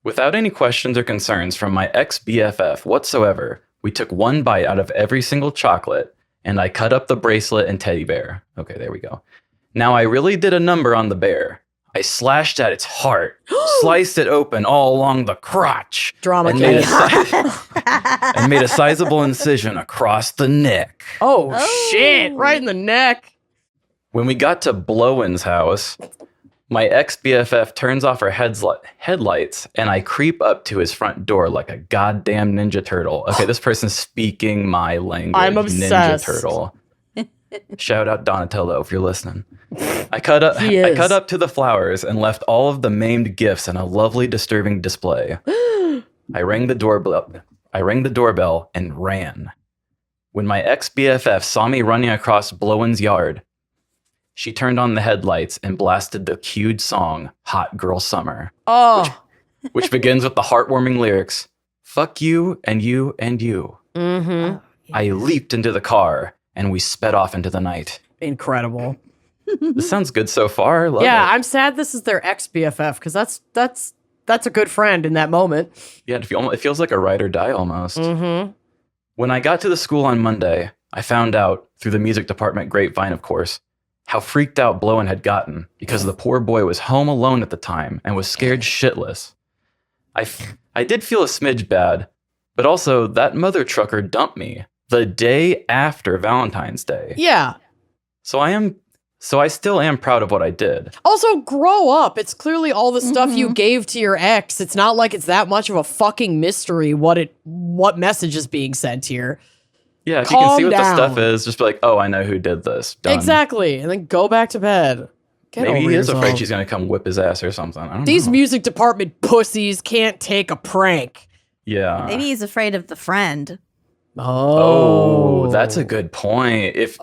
Without any questions or concerns from my ex-BFF whatsoever, we took one bite out of every single chocolate, and I cut up the bracelet and teddy bear. Okay, there we go. Now, I really did a number on the bear. I slashed at its heart, sliced it open all along the crotch, Drama and king. and made a sizable incision across the neck. Oh, Oh. shit. Right in the neck. When we got to Blowin's house, my ex-BFF turns off her headlights, and I creep up to his front door like a goddamn Ninja Turtle. Okay, this person's speaking my language. I'm obsessed. Ninja Turtle. Shout out Donatello if you're listening. I cut He is. up to the flowers and left all of the maimed gifts in a lovely, disturbing display. I rang the doorbell and ran. When my ex-BFF saw me running across Blowin's yard, she turned on the headlights and blasted the cued song, Hot Girl Summer, Oh. which begins with the heartwarming lyrics, "Fuck you and you and you." Mm-hmm. I leaped into the car and we sped off into the night. Incredible. This sounds good so far. Love Yeah, it. I'm sad this is their ex-BFF because that's a good friend in that moment. Yeah, it feels like a ride or die almost. Mm-hmm. When I got to the school on Monday, I found out, through the music department grapevine, of course, how freaked out Blowin had gotten because the poor boy was home alone at the time and was scared shitless. I did feel a smidge bad, but also that mother trucker dumped me the day after Valentine's Day. Yeah. So I still am proud of what I did. Also, grow up. It's clearly all the stuff you gave to your ex. It's not like it's that much of a fucking mystery what message is being sent here. Yeah, if you can see what Calm the stuff down. is, just be like, oh, I know who did this. Done. Exactly. And then go back to bed. Get Maybe over he is yourself. afraid she's going to come whip his ass or something. I don't These know. music department pussies can't take a prank. Yeah. Maybe he's afraid of the friend. Oh, that's a good point. If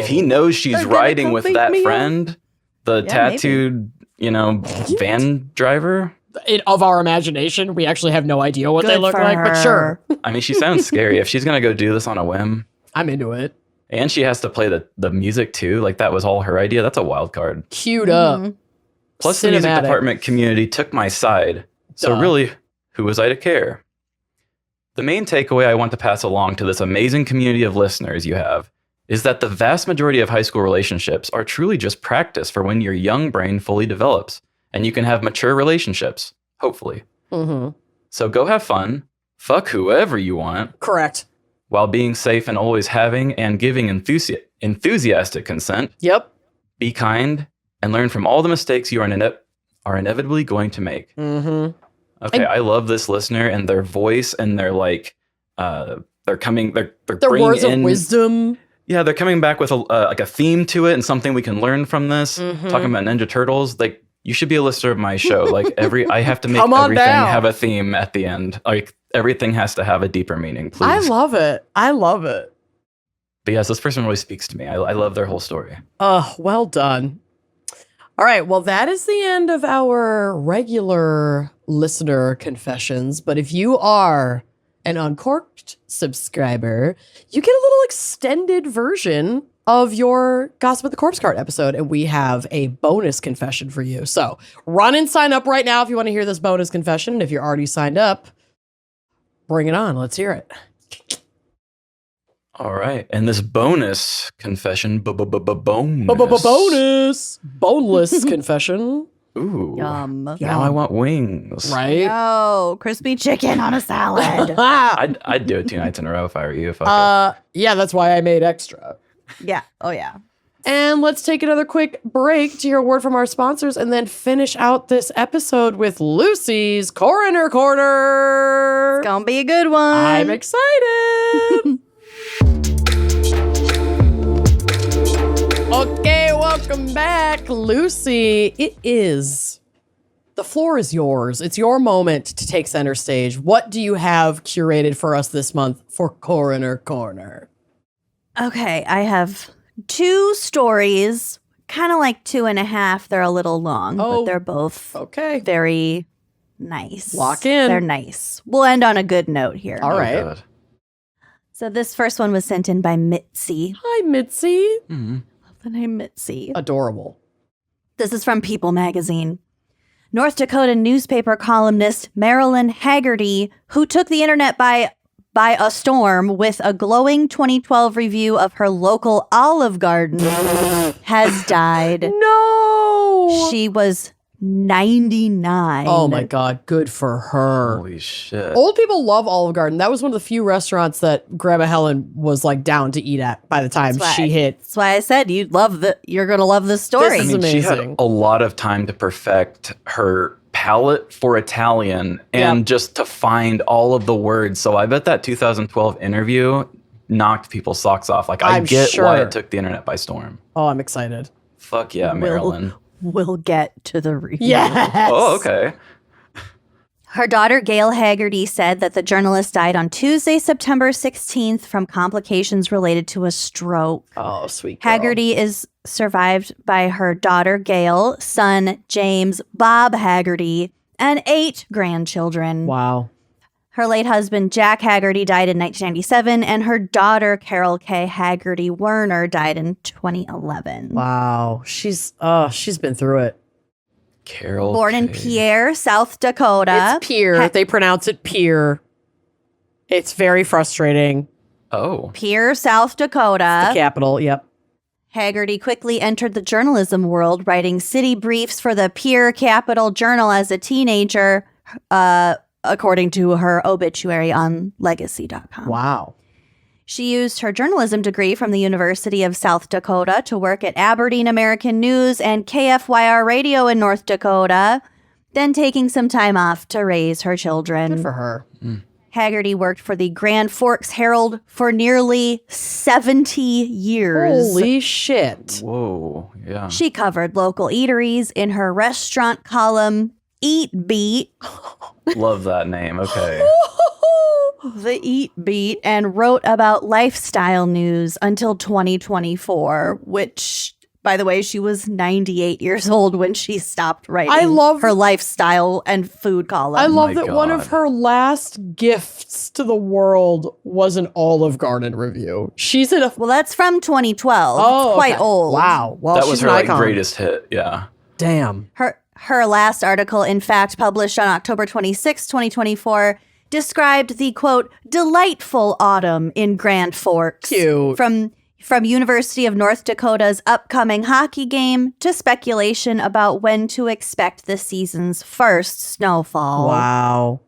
he knows she's They're gonna riding come with beat that me up. friend, the tattooed, van driver. Of our imagination, we actually have no idea what they Good look for like, but sure. I mean, she sounds scary. If she's gonna go do this on a whim, I'm into it. and she has to play the music too, like that was all her idea. That's a wild card. Queued up. Plus, the music Cinematic. department community took my side. So Duh. really, who was I to care? The main takeaway I want to pass along to this amazing community of listeners you have is that the vast majority of high school relationships are truly just practice for when your young brain fully develops and you can have mature relationships, hopefully. Mm-hmm. So go have fun, fuck whoever you want, Correct. while being safe and always having and giving enthusiastic consent. Yep. Be kind and learn from all the mistakes you are inevitably going to make. Mm-hmm. Okay, I love this listener and their voice and their like they're coming. They're Their bringing words in of wisdom. Yeah, they're coming back with a theme to it and something we can learn from this. Mm-hmm. Talking about Ninja Turtles, like you should be a listener of my show. Like I have to make Come on everything down. have a theme at the end. Like everything has to have a deeper meaning. Please. I love it. But yes, this person really speaks to me. I love their whole story. Well done. All right. Well, that is the end of our regular listener confessions. But if you are an Uncorked subscriber, you get a little extended version of your Gossip at the Corpse Cart episode, and we have a bonus confession for you. So run and sign up right now if you want to hear this bonus confession. And if you're already signed up, bring it on. Let's hear it. All right. And this bonus confession, bonus. Boneless confession. Ooh. Yum. Now I want wings. Right? Yo, crispy chicken on a salad. I'd do it 2 nights in a row if I were you. Yeah, that's why I made extra. Yeah. Oh, yeah. And let's take another quick break to hear a word from our sponsors and then finish out this episode with Lucy's Coroner Corner. It's gonna be a good one. I'm excited. Okay, welcome back, Lucy. The floor is yours. It's your moment to take center stage. What do you have curated for us this month for Coroner Corner? Okay, I have 2 stories, kind of like 2.5. They're a little long, but they're both Okay. very nice. Lock in. They're nice. We'll end on a good note here. All right. God. So this first one was sent in by Mitzi. Hi, Mitzi. Mhm. Love the name Mitzi. Adorable. This is from People magazine. North Dakota newspaper columnist Marilyn Haggerty, who took the internet by a storm with a glowing 2012 review of her local Olive Garden, has died. No. She was 99. Oh my God. Good for her. Holy shit. Old people love Olive Garden. That was one of the few restaurants that Grandma Helen was like down to eat at by the time she hit. That's why I said you're going to love this story. This is She had amazing. a lot of time to perfect her palate for Italian and just to find all of the words. So I bet that 2012 interview knocked people's socks off. Like, I I'm get sure. why it took the internet by storm. Oh, I'm excited. Fuck yeah, Marilyn. We'll get to the review. Yes. Oh, okay. Her daughter, Gail Haggerty, said that the journalist died on Tuesday, September 16th from complications related to a stroke. Oh, sweet girl. Haggerty is survived by her daughter, Gail, son, James, Bob Haggerty, and 8 grandchildren. Wow. Her late husband, Jack Haggerty, died in 1997, and her daughter, Carol K. Haggerty Werner, died in 2011. Wow. She's been through it. Carol. Born in K. Pierre, South Dakota. It's Pier. They pronounce it Pier. It's very frustrating. Oh. Pierre, South Dakota. The capital. Yep. Haggerty quickly entered the journalism world, writing city briefs for the Pierre Capital Journal as a teenager, according to her obituary on legacy.com. Wow. She used her journalism degree from the University of South Dakota to work at Aberdeen American News and KFYR Radio in North Dakota, then taking some time off to raise her children. Good for her. Haggerty worked for the Grand Forks Herald for nearly 70 years. Holy shit. Whoa. Yeah. She covered local eateries in her restaurant column, Eat Beat, Love that name. Okay. the Eat Beat, and wrote about lifestyle news until 2024, which, by the way, she was 98 years old when she stopped writing I love her lifestyle and food column. I love my that one of God. her last gifts to the world was an Olive Garden review. She's in a Well, that's from 2012. Oh, it's quite okay. old. Wow. Well, That she's was her an like icon. greatest hit. Yeah. Damn. Her last article, in fact, published on October 26, 2024, described the, quote, delightful autumn in Grand Forks. Cute. From University of North Dakota's upcoming hockey game to speculation about when to expect the season's first snowfall. Wow.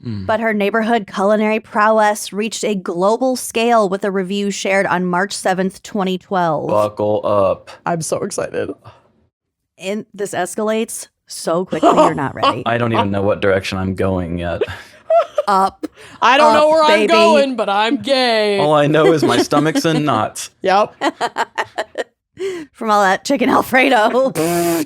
But her neighborhood culinary prowess reached a global scale with a review shared on March 7th, 2012. Buckle up. I'm so excited. And this escalates so quickly, you're not ready. I don't even know what direction I'm going yet. up. I don't know where baby. I'm going, but I'm gay. All I know is my stomach's in knots. Yep. From all that chicken Alfredo.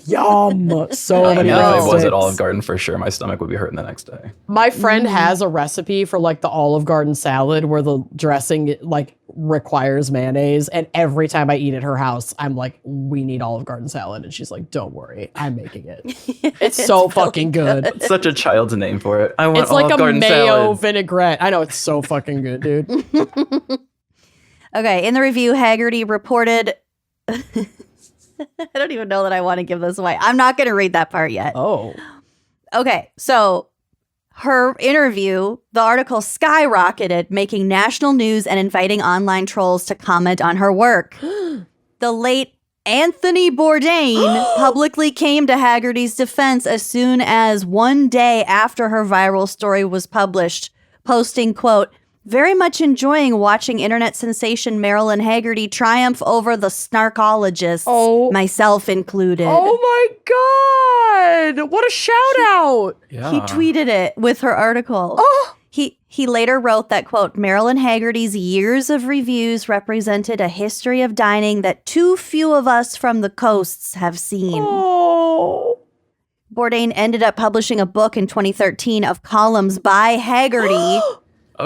Yum. So I many mean, if I was breadsticks. at Olive Garden, for sure, my stomach would be hurting the next day. My friend has a recipe for like the Olive Garden salad where the dressing like requires mayonnaise. And every time I eat at her house, I'm like, we need Olive Garden salad. And she's like, don't worry, I'm making it. It's so fucking good. It's such a child's name for it. I want It's like Olive a Garden mayo salad. vinaigrette. I know, it's so fucking good, dude. Okay, in the review, Haggerty reported... I don't even know that I want to give this away. I'm not going to read that part yet. Oh. Okay, so her interview, the article skyrocketed, making national news and inviting online trolls to comment on her work. The late Anthony Bourdain publicly came to Haggerty's defense as soon as one day after her viral story was published, posting, quote, very much enjoying watching internet sensation Marilyn Haggerty triumph over the snarkologist, myself included. Oh my God. What a shout out. Yeah. He tweeted it with her article. Oh. He later wrote that, quote, Marilyn Haggerty's years of reviews represented a history of dining that too few of us from the coasts have seen. Oh. Bourdain ended up publishing a book in 2013 of columns by Haggerty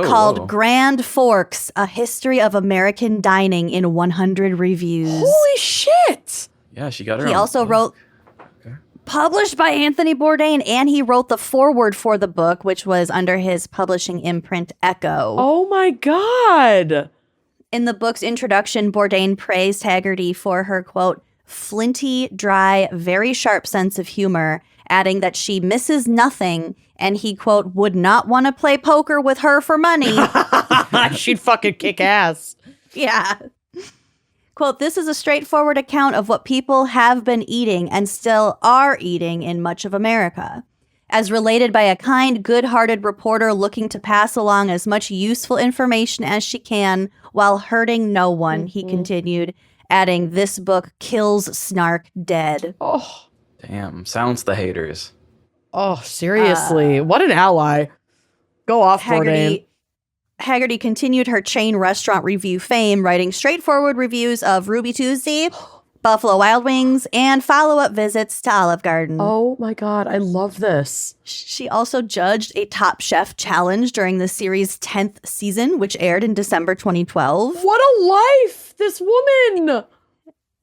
called whoa. Grand Forks, A History of American Dining in 100 Reviews. Holy shit. Yeah, she got her He own also book. wrote, published by Anthony Bourdain, and he wrote the foreword for the book, which was under his publishing imprint, Echo. Oh my God. In the book's introduction, Bourdain praised Haggerty for her, quote, flinty, dry, very sharp sense of humor, adding that she misses nothing, and he, quote, would not want to play poker with her for money. She'd fucking kick ass. Yeah. Quote, this is a straightforward account of what people have been eating and still are eating in much of America. As related by a kind, good-hearted reporter looking to pass along as much useful information as she can while hurting no one, he continued, adding, this book kills snark dead. Oh. Damn, silence the haters. Oh, seriously. What an ally. Go off, Bourdain. Haggerty continued her chain restaurant review fame, writing straightforward reviews of Ruby Tuesday, Buffalo Wild Wings, and follow-up visits to Olive Garden. Oh my God, I love this. She also judged a Top Chef challenge during the series' 10th season, which aired in December 2012. What a life, this woman.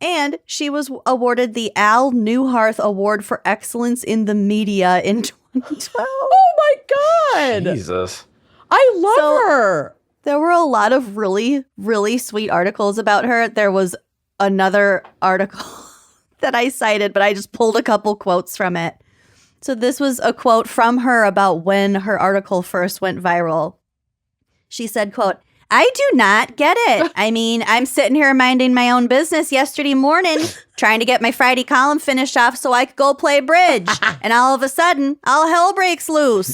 And she was awarded the Al Newharth Award for Excellence in the Media in 2012. Oh my God. Jesus. I love her. There were a lot of really, really sweet articles about her. There was another article that I cited, but I just pulled a couple quotes from it. So this was a quote from her about when her article first went viral. She said, quote, I do not get it. I mean, I'm sitting here minding my own business yesterday morning, trying to get my Friday column finished off so I could go play bridge. And all of a sudden, all hell breaks loose.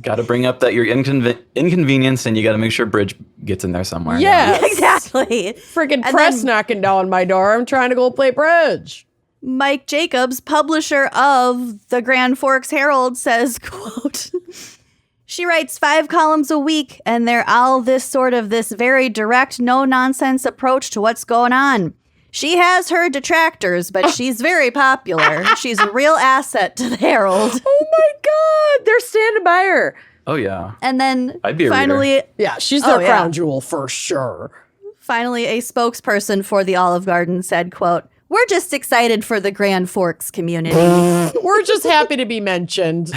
Got to bring up that you're inconvenienced and you got to make sure bridge gets in there somewhere. Yes. Exactly. Freaking And press then- knocking down my door. I'm trying to go play bridge. Mike Jacobs, publisher of the Grand Forks Herald, says, quote, she writes 5 columns a week, and they're all this very direct, no-nonsense approach to what's going on. She has her detractors, but she's very popular. She's a real asset to the Herald. Oh my God. They're standing by her. Oh, yeah. And then I'd be a finally, Yeah, she's their Oh, yeah. crown jewel for sure. finally, a spokesperson for the Olive Garden said, quote, we're just excited for the Grand Forks community. We're just happy to be mentioned.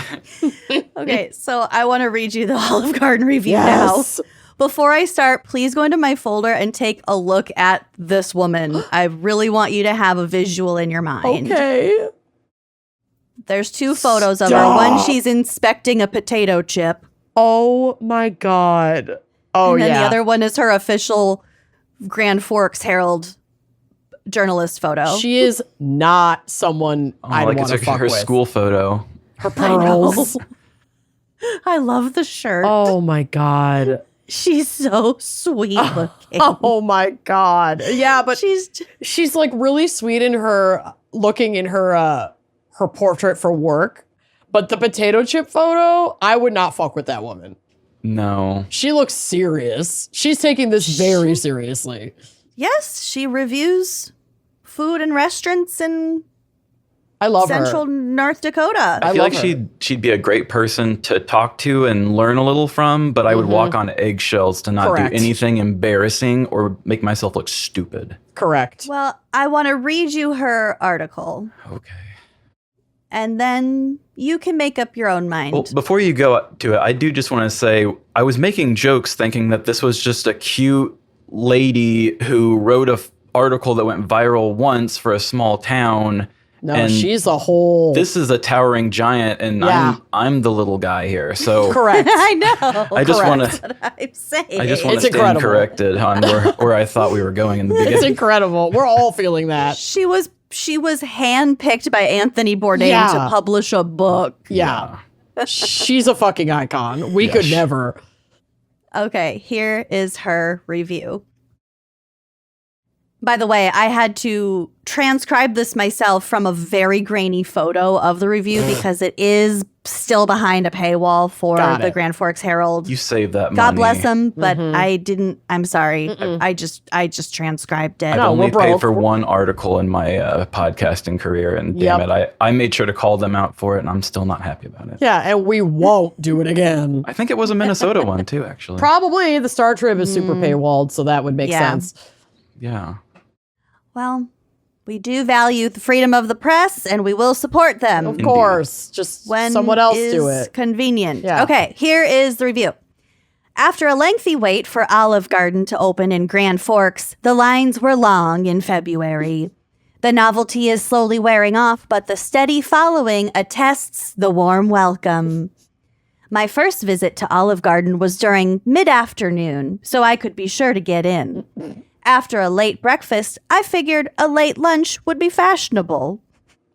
Okay, so I want to read you the Olive Garden review Yes. now. Before I start, please go into my folder and take a look at this woman. I really want you to have a visual in your mind. Okay. There's 2 photos of her. Stop. One, she's inspecting a potato chip. Oh my God. Oh, And then yeah. the other one is her official Grand Forks Herald journalist photo. She is not someone I'd like want to it's fuck her with. school photo. Her I know. pearls. I love the shirt. Oh my God. She's so sweet looking. Oh my God. Yeah, but She's she's like really sweet in her looking in her her portrait for work. But the potato chip photo, I would not fuck with that woman. No. She looks serious. She's taking this very seriously. Yes, she reviews food and restaurants in I love Central her. North Dakota. I feel love like her. she'd be a great person to talk to and learn a little from, but I would walk on eggshells to not Correct. do anything embarrassing or make myself look stupid. Correct. Well, I want to read you her article, Okay. and then you can make up your own mind. Well, before you go to it, I do just want to say I was making jokes thinking that this was just a cute lady who wrote a article that went viral once for a small town. No, and she's a whole. This is a towering giant, and Yeah. I'm the little guy here. So correct. I know. I just want correct. to I'm saying. I just want It's to stand incredible. corrected on where I thought we were going in the It's beginning. incredible. We're all feeling that. She was handpicked by Anthony Bourdain Yeah. to publish a book. Yeah. She's a fucking icon. We could never. Okay, here is her review. By the way, I had to transcribe this myself from a very grainy photo of the review because it is still behind a paywall for Got the it. Grand Forks Herald. You saved that money. God bless them, but I didn't. I'm sorry. I just transcribed it. I've No, only we're broke. paid for one article in my podcasting career, and damn Yep. it, I made sure to call them out for it, and I'm still not happy about it. Yeah, and we won't do it again. I think it was a Minnesota one too, actually. Probably the Star Trib is super paywalled, so that would make Yeah. sense. Yeah. Well, we do value the freedom of the press, and we will support them Of course. Just when someone else is do it. convenient. Yeah. Okay, here is the review. After a lengthy wait for Olive Garden to open in Grand Forks, the lines were long in February. The novelty is slowly wearing off, but the steady following attests the warm welcome. My first visit to Olive Garden was during mid-afternoon, so I could be sure to get in. After a late breakfast, I figured a late lunch would be fashionable.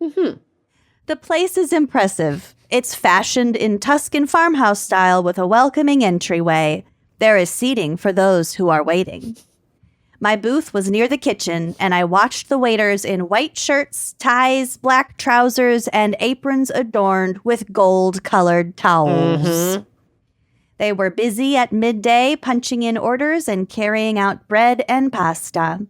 The place is impressive. It's fashioned in Tuscan farmhouse style with a welcoming entryway. There is seating for those who are waiting. My booth was near the kitchen, and I watched the waiters in white shirts, ties, black trousers, and aprons adorned with gold-colored towels. They were busy at midday, punching in orders and carrying out bread and pasta.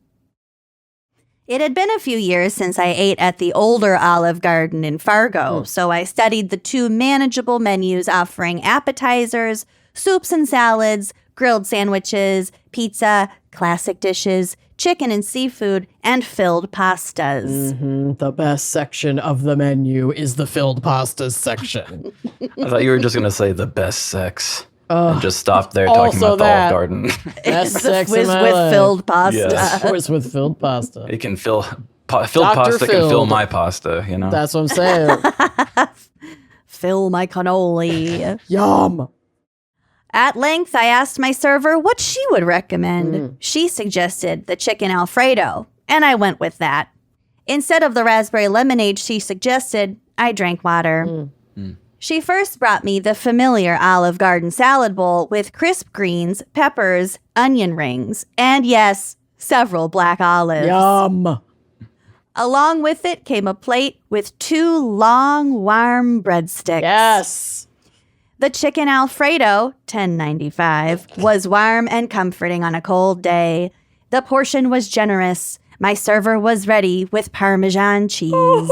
It had been a few years since I ate at the older Olive Garden in Fargo, so I studied the two manageable menus offering appetizers, soups and salads, grilled sandwiches, pizza, classic dishes, chicken and seafood, and filled pastas. The best section of the menu is the filled pastas section. I thought you were just going to say the best sex. And just stop there talking also about the that. Olive Garden. Best It's sex with in my life. filled pasta. Yes. Always with filled pasta. It can fill filled Dr. pasta can fill Filled. my pasta, you know. That's what I'm saying. Fill my cannoli. Yum. At length, I asked my server what she would recommend. She suggested the chicken Alfredo, and I went with that. Instead of the raspberry lemonade she suggested, I drank water. She first brought me the familiar Olive Garden salad bowl with crisp greens, peppers, onion rings, and yes, several black olives. Yum. Along with it came a plate with 2 long, warm breadsticks. Yes. The chicken Alfredo, $10.95, was warm and comforting on a cold day. The portion was generous. My server was ready with Parmesan cheese.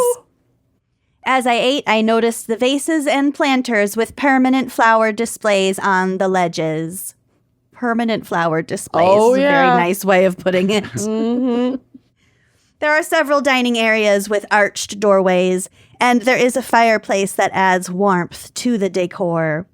As I ate, I noticed the vases and planters with permanent flower displays on the ledges. Permanent flower displays Oh, is a yeah. very nice way of putting it. There are several dining areas with arched doorways, and there is a fireplace that adds warmth to the decor.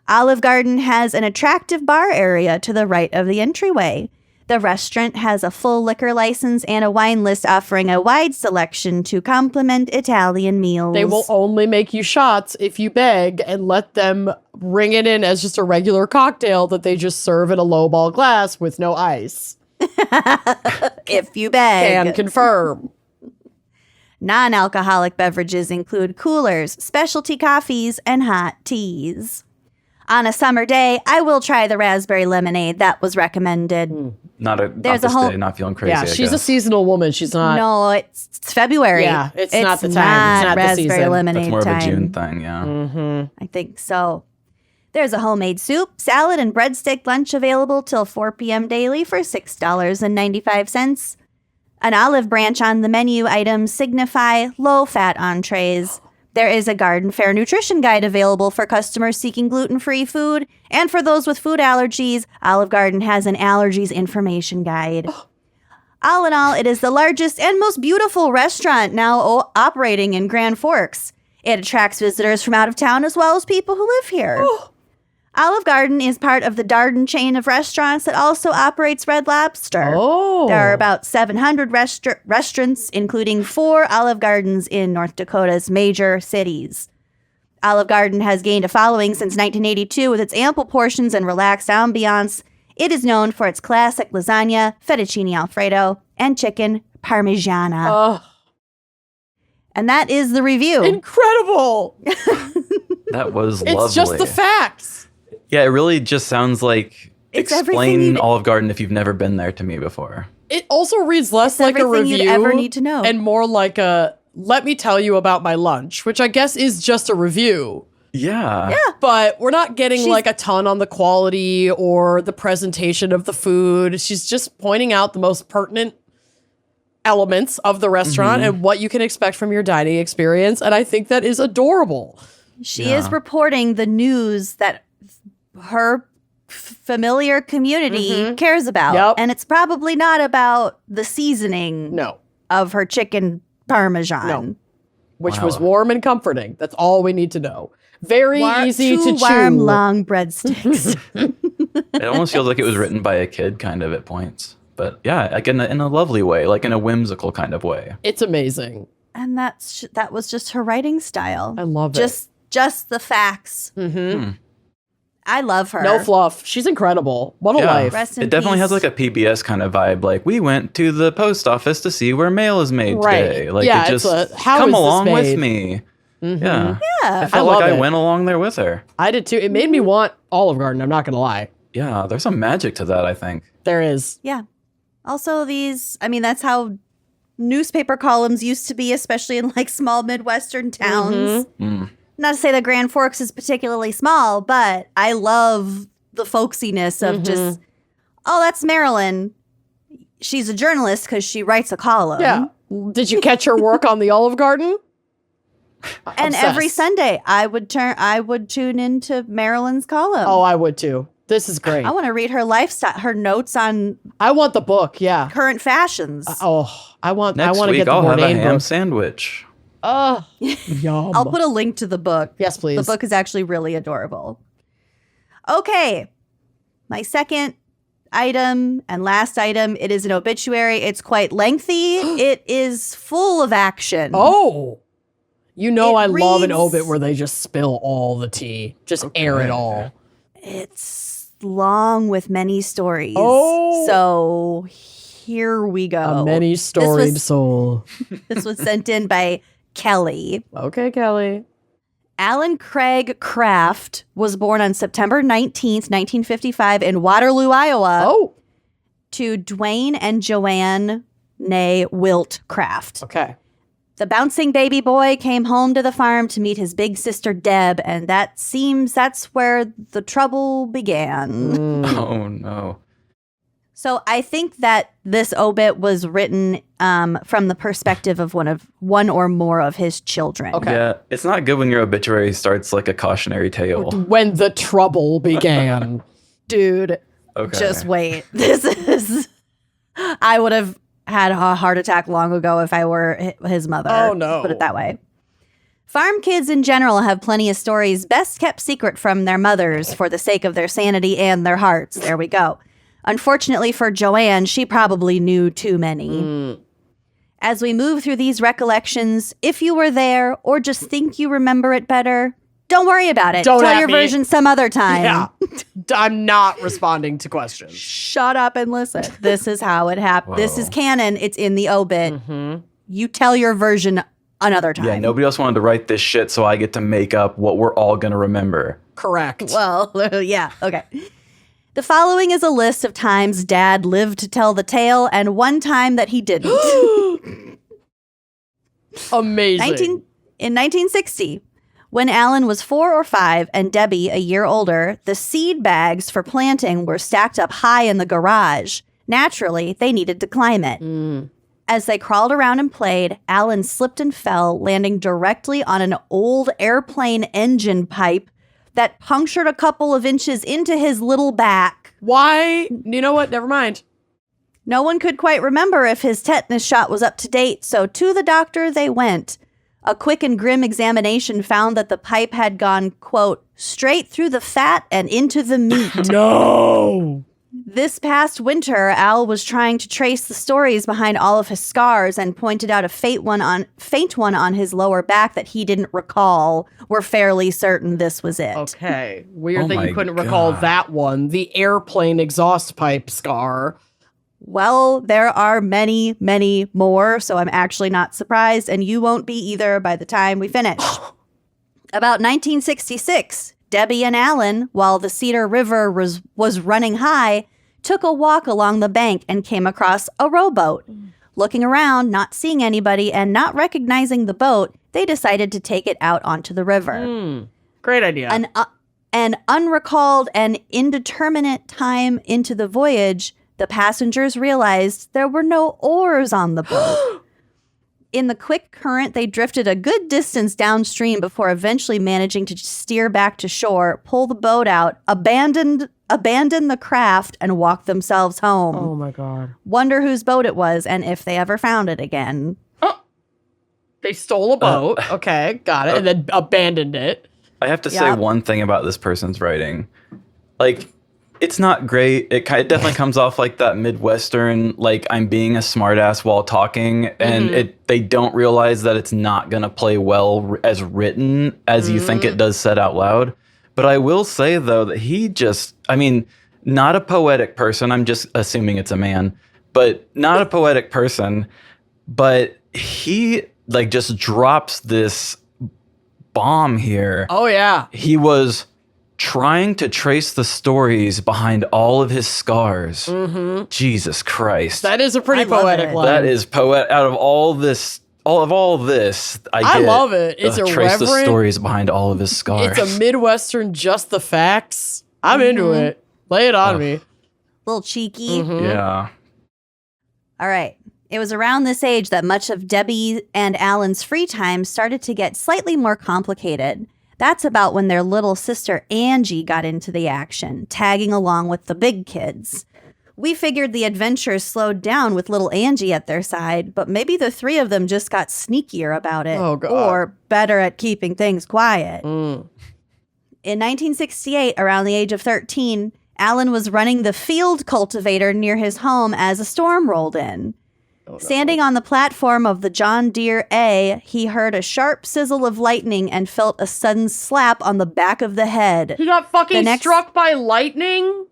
Olive Garden has an attractive bar area to the right of the entryway. The restaurant has a full liquor license and a wine list offering a wide selection to complement Italian meals. They will only make you shots if you beg and let them bring it in as just a regular cocktail that they just serve in a lowball glass with no ice. if you beg. Can confirm. Non-alcoholic beverages include coolers, specialty coffees, and hot teas. On a summer day, I will try the raspberry lemonade that was recommended. Not this day, not feeling crazy. Yeah, she's a seasonal woman. She's not. No, it's February. Yeah, it's not the time. It's not the raspberry season. lemonade That's more time. of a June thing, yeah. I think so. There's a homemade soup, salad, and breadstick lunch available till 4 p.m. daily for $6.95. An olive branch on the menu items signify low-fat entrees. There is a Garden Fare nutrition guide available for customers seeking gluten-free food. And for those with food allergies, Olive Garden has an allergies information guide. All in all, it is the largest and most beautiful restaurant now operating in Grand Forks. It attracts visitors from out of town as well as people who live here. Olive Garden is part of the Darden chain of restaurants that also operates Red Lobster. There are about 700 restaurants, including 4 Olive Gardens in North Dakota's major cities. Olive Garden has gained a following since 1982 with its ample portions and relaxed ambiance. It is known for its classic lasagna, fettuccine alfredo, and chicken parmigiana. And that is the review. Incredible. That was lovely. It's just the facts. Yeah, it really just sounds like It's explain Olive Garden if you've never been there to me before. It also reads less like a everything review you'd ever need to know. and more like a let me tell you about my lunch, which I guess is just a review. Yeah. But we're not getting like a ton on the quality or the presentation of the food. She's just pointing out the most pertinent elements of the restaurant and what you can expect from your dining experience. And I think that is adorable. She is reporting the news that her familiar community cares about. Yep. And it's probably not about the seasoning of her chicken parmesan. No. Which was warm and comforting. That's all we need to know. Very easy to chew. Warm, long breadsticks. It almost feels like it was written by a kid kind of at points. But yeah, like in a lovely way, like in a whimsical kind of way. It's amazing. And that was just her writing style. I love it. Just the facts. I love her. No fluff. She's incredible. What a life. Rest in It definitely peace. has like a PBS kind of vibe. Like, we went to the post office to see where mail is made today. Like, Yeah, it just, how come is this along with made? me. Yeah. I I felt love like I it. went along there with her. I did too. It made me want Olive Garden. I'm not going to lie. Yeah, there's some magic to that, I think. There is. Yeah. Also, that's how newspaper columns used to be, especially in like small Midwestern towns. Not to say that Grand Forks is particularly small, but I love the folksiness of just, that's Marilyn. She's a journalist because she writes a column. Yeah. Did you catch her work on the Olive Garden? And Obsessed. every Sunday, I would tune into Marilyn's column. Oh, I would too. This is great. I want to read her lifestyle, her notes on I want the book. Yeah. current fashions. I want Next to week, get the I'll have a Bourdain ham book. sandwich. Oh, yum. I'll put a link to the book. Yes, please. The book is actually really adorable. Okay. My second item and last item, it is an obituary. It's quite lengthy. It is full of action. Oh. You know It I love an reads- obit where they just spill all the tea. Just air it all. It's long with many stories. Oh. So here we go. A many storied was- soul. This was sent in by Kelly. Okay, Kelly. Alan Craig Kraft was born on September 19th, 1955 in Waterloo, Iowa. Oh. To Dwayne and Joanne née Wilt Kraft. Okay. The bouncing baby boy came home to the farm to meet his big sister Deb, and that's where the trouble began. Oh, no. So I think that this obit was written from the perspective of one or more of his children. Okay. Yeah, it's not good when your obituary starts like a cautionary tale. When the trouble began. Dude, Okay. just wait. This is... I would have had a heart attack long ago if I were his mother. Oh, no. Put it that way. Farm kids in general have plenty of stories best kept secret from their mothers for the sake of their sanity and their hearts. There we go. Unfortunately for Joanne, she probably knew too many. As we move through these recollections, if you were there or just think you remember it better, don't worry about it. Don't Tell at your me. version some other time. Yeah. I'm not responding to questions. Shut up and listen. This is how it happened. This is canon. It's in the obit. You tell your version another time. Yeah, nobody else wanted to write this shit, so I get to make up what we're all going to remember. Correct. Well, yeah, okay. The following is a list of times Dad lived to tell the tale and one time that he didn't. Amazing. In 1960, when Alan was 4 or 5 and Debbie a year older, the seed bags for planting were stacked up high in the garage. Naturally, they needed to climb it. As they crawled around and played, Alan slipped and fell, landing directly on an old airplane engine pipe that punctured a couple of inches into his little back. Why? You know what? Never mind. No one could quite remember if his tetanus shot was up to date, so to the doctor they went. A quick and grim examination found that the pipe had gone, quote, straight through the fat and into the meat. No! This past winter, Al was trying to trace the stories behind all of his scars and pointed out a faint one on his lower back that he didn't recall. We're fairly certain this was it. Okay. Weird Oh that my you couldn't recall God. that one. The airplane exhaust pipe scar. Well, there are many, many more, so I'm actually not surprised, and you won't be either by the time we finish. About 1966, Debbie and Alan, while the Cedar River was running high, took a walk along the bank and came across a rowboat. Looking around, not seeing anybody, and not recognizing the boat, they decided to take it out onto the river. Great idea. An unrecalled and indeterminate time into the voyage, the passengers realized there were no oars on the boat. In the quick current, they drifted a good distance downstream before eventually managing to steer back to shore, pull the boat out, abandon the craft, and walk themselves home. Oh my God. Wonder whose boat it was and if they ever found it again. They stole a boat. Okay, got it. And then abandoned it. I have to say Yep. one thing about this person's writing. Like, it's not great. It definitely comes off like that Midwestern, like I'm being a smartass while talking, and they don't realize that it's not going to play well as written as you think it does said out loud. But I will say, though, that he just, I mean, not a poetic person. I'm just assuming it's a man, but not a poetic person. But he, like, just drops this bomb here. Oh, yeah. He was trying to trace the stories behind all of his scars. Jesus Christ. That is a pretty I love poetic it. line. That is poet out of all this. All this, I get, love it. It's trace the irreverent. stories behind all of his scars. It's a Midwestern, just the facts. I'm into it. Lay it on me. Little cheeky. Yeah. All right. It was around this age that much of Debbie and Alan's free time started to get slightly more complicated. That's about when their little sister Angie got into the action, tagging along with the big kids. We figured the adventures slowed down with little Angie at their side, but maybe the three of them just got sneakier about it. Oh, God. Or better at keeping things quiet. Mm. In 1968, around the age of 13, Alan was running the field cultivator near his home as a storm rolled in. Standing on the platform of the John Deere A, he heard a sharp sizzle of lightning and felt a sudden slap on the back of the head. He got fucking next- struck by lightning?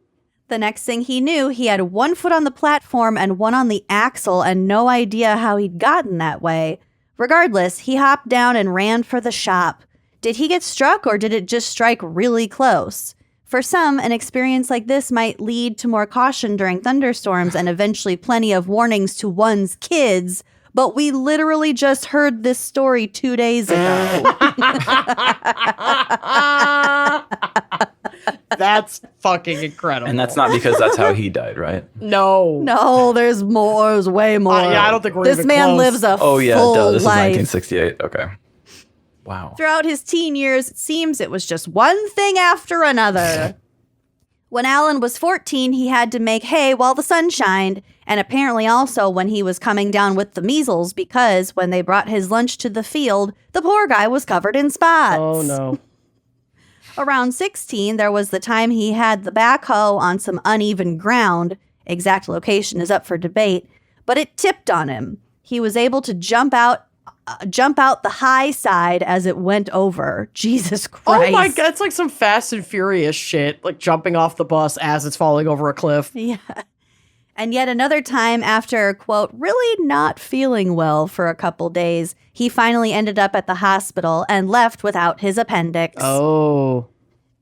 The next thing he knew, he had one foot on the platform and one on the axle and no idea how he'd gotten that way. Regardless, he hopped down and ran for the shop. Did he get struck or did it just strike really close? For some, an experience like this might lead to more caution during thunderstorms and eventually plenty of warnings to one's kids, but we literally just heard this story 2 days ago. That's fucking incredible. And that's not because that's how he died, right? No. No, there's more. There's way more. Yeah, I don't think we're This even man close. lives a Oh, yeah, full duh. This life. is 1968. Okay. Wow. Throughout his teen years, it seems it was just one thing after another. When Alan was 14, he had to make hay while the sun shined, and apparently also when he was coming down with the measles, because when they brought his lunch to the field, the poor guy was covered in spots. Oh, no. Around 16, there was the time he had the backhoe on some uneven ground. Exact location is up for debate, but it tipped on him. He was able to jump out the high side as it went over. Jesus Christ. Oh my God, it's like some Fast and Furious shit, like jumping off the bus as it's falling over a cliff. Yeah. And yet another time after, quote, really not feeling well for a couple days, he finally ended up at the hospital and left without his appendix. Oh.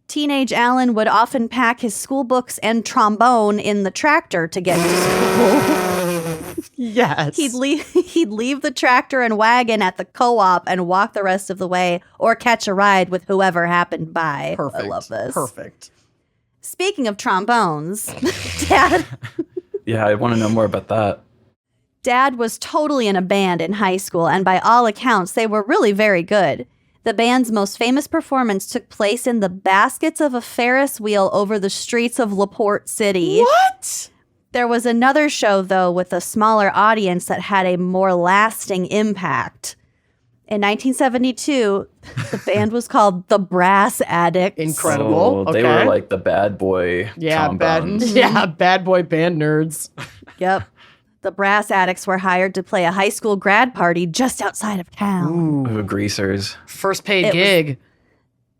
Teenage Alan would often pack his school books and trombone in the tractor to get to school. Yes. He'd leave the tractor and wagon at the co-op and walk the rest of the way or catch a ride with whoever happened by. Perfect. I love this. Perfect. Speaking of trombones, Dad... Yeah, I want to know more about that. Dad was totally in a band in high school, and by all accounts, they were really very good. The band's most famous performance took place in the baskets of a Ferris wheel over the streets of LaPorte City. What? There was another show, though, with a smaller audience that had a more lasting impact. In 1972, the band was called the Brass Addicts. Incredible. Oh, they were like the bad boy trombones. Bad boy band nerds. Yep. The Brass Addicts were hired to play a high school grad party just outside of town. Ooh, greasers. First paid gig.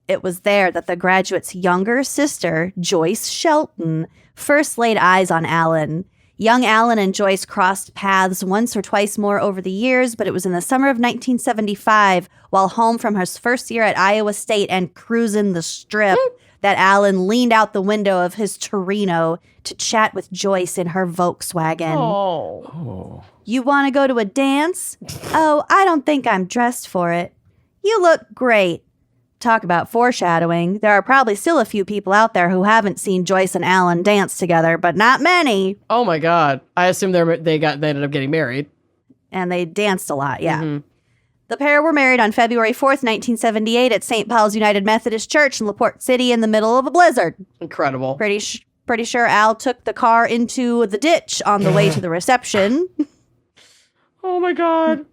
It was there that the graduate's younger sister, Joyce Shelton, first laid eyes on Alan. Young Alan and Joyce crossed paths once or twice more over the years, but it was in the summer of 1975, while home from his first year at Iowa State and cruising the Strip, that Alan leaned out the window of his Torino to chat with Joyce in her Volkswagen. Oh. You want to go to a dance? Oh, I don't think I'm dressed for it. You look great. Talk about foreshadowing. There are probably still a few people out there who haven't seen Joyce and Alan dance together, but not many. Oh my God. I assume they ended up getting married. And they danced a lot, yeah. Mm-hmm. The pair were married on February 4th, 1978 at St. Paul's United Methodist Church in LaPorte City in the middle of a blizzard. Incredible. Pretty sure Al took the car into the ditch on the way to the reception. Oh my God.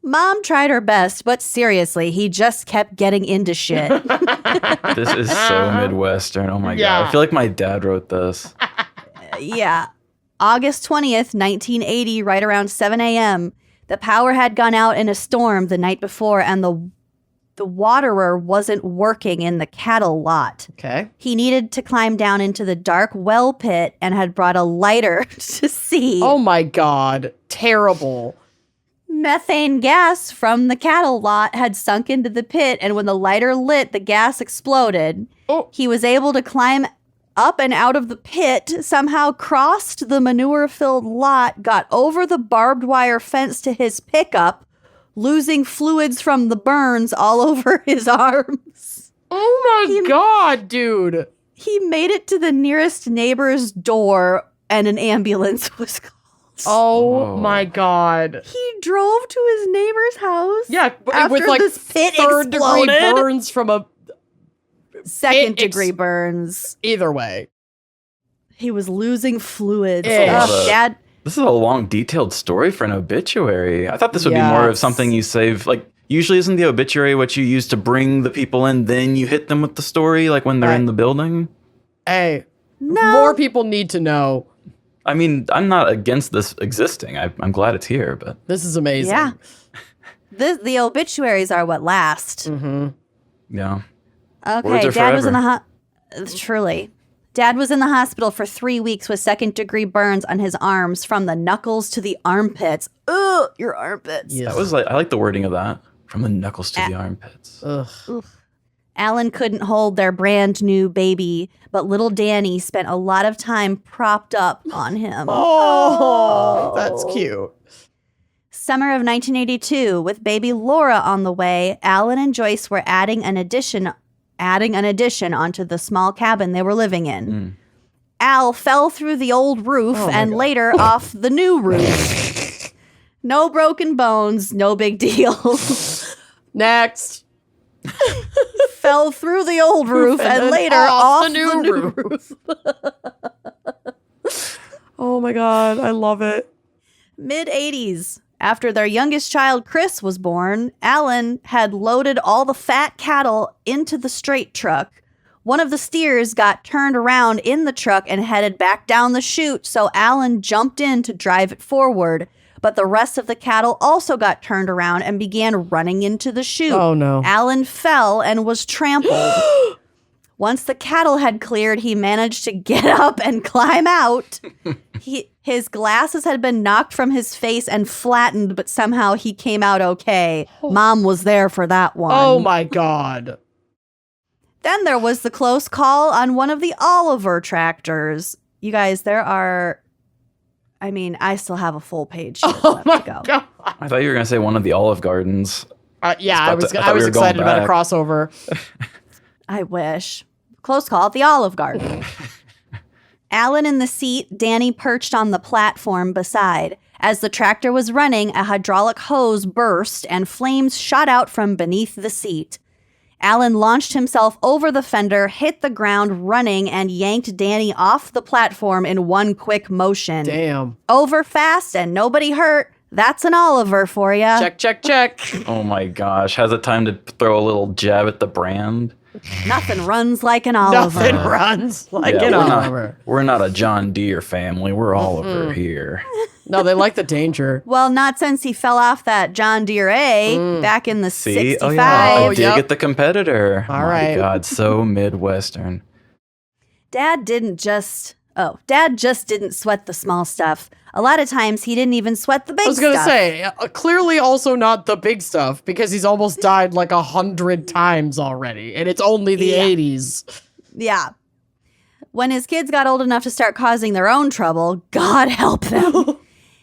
Mom tried her best, but seriously, he just kept getting into shit. This is so Midwestern. Oh my God. I feel like my dad wrote this. Yeah. August 20th, 1980, right around 7 a.m., the power had gone out in a storm the night before, and the waterer wasn't working in the cattle lot. Okay. He needed to climb down into the dark well pit and had brought a lighter to see. Oh my God. Terrible. Methane gas from the cattle lot had sunk into the pit, and when the lighter lit, the gas exploded. Oh. He was able to climb up and out of the pit, somehow crossed the manure-filled lot, got over the barbed wire fence to his pickup, losing fluids from the burns all over his arms. Oh my God, dude. He made it to the nearest neighbor's door, and an ambulance was called. Oh my God. He drove to his neighbor's house. Yeah, after with like this pit third-degree exploded. burns from a... Second-degree burns. Either way. He was losing fluids. Dad. This is a long, detailed story for an obituary. I thought this would be more of something you save. Like, usually isn't the obituary what you use to bring the people in, then you hit them with the story, like when they're in the building? Hey, no. More people need to know. I mean, I'm not against this existing. I'm glad it's here, but... This is amazing. Yeah. The obituaries are what last. Mm-hmm. Yeah. Okay, Dad was in the truly. Dad was in the hospital for 3 weeks with second-degree burns on his arms from the knuckles to the armpits. Ugh, your armpits. Yes. That was like, I like the wording of that. From the knuckles to the armpits. Ugh. Alan couldn't hold their brand new baby, but little Danny spent a lot of time propped up on him. Oh, that's cute. Summer of 1982, with baby Laura on the way, Alan and Joyce were adding an addition onto the small cabin they were living in. Mm. Al fell through the old roof and later off the new roof. No broken bones, no big deal. Next. Fell through the old roof and later off the new roof. Oh my God, I love it. Mid-80s. After their youngest child, Chris, was born, Alan had loaded all the fat cattle into the straight truck. One of the steers got turned around in the truck and headed back down the chute, so Alan jumped in to drive it forward. But the rest of the cattle also got turned around and began running into the chute. Oh, no. Alan fell and was trampled. Once the cattle had cleared, he managed to get up and climb out. His glasses had been knocked from his face and flattened, but somehow he came out okay. Mom was there for that one. Oh, my God. Then there was the close call on one of the Oliver tractors. You guys, I still have a full page left to go. God. I thought you were going to say one of the Olive Gardens. I was excited about a crossover. I wish. Close call at the Olive Garden. Alan in the seat, Danny perched on the platform beside. As the tractor was running, a hydraulic hose burst and flames shot out from beneath the seat. Alan launched himself over the fender, hit the ground running, and yanked Danny off the platform in one quick motion. Damn. Over fast and nobody hurt. That's an Oliver for you. Check, check, check. Oh my gosh. Has it time to throw a little jab at the brand? Nothing runs like an Oliver. Nothing runs like an Oliver. We're not a John Deere family. We're Oliver here. No, they like the danger. Well, not since he fell off that John Deere A back in the 65. Oh, yeah. I did get the competitor. All right. My God, so Midwestern. Dad just didn't sweat the small stuff. A lot of times he didn't even sweat the big stuff. I was going to say, clearly also not the big stuff because he's almost died like 100 times already. And it's only the 80s. Yeah. When his kids got old enough to start causing their own trouble, God help them.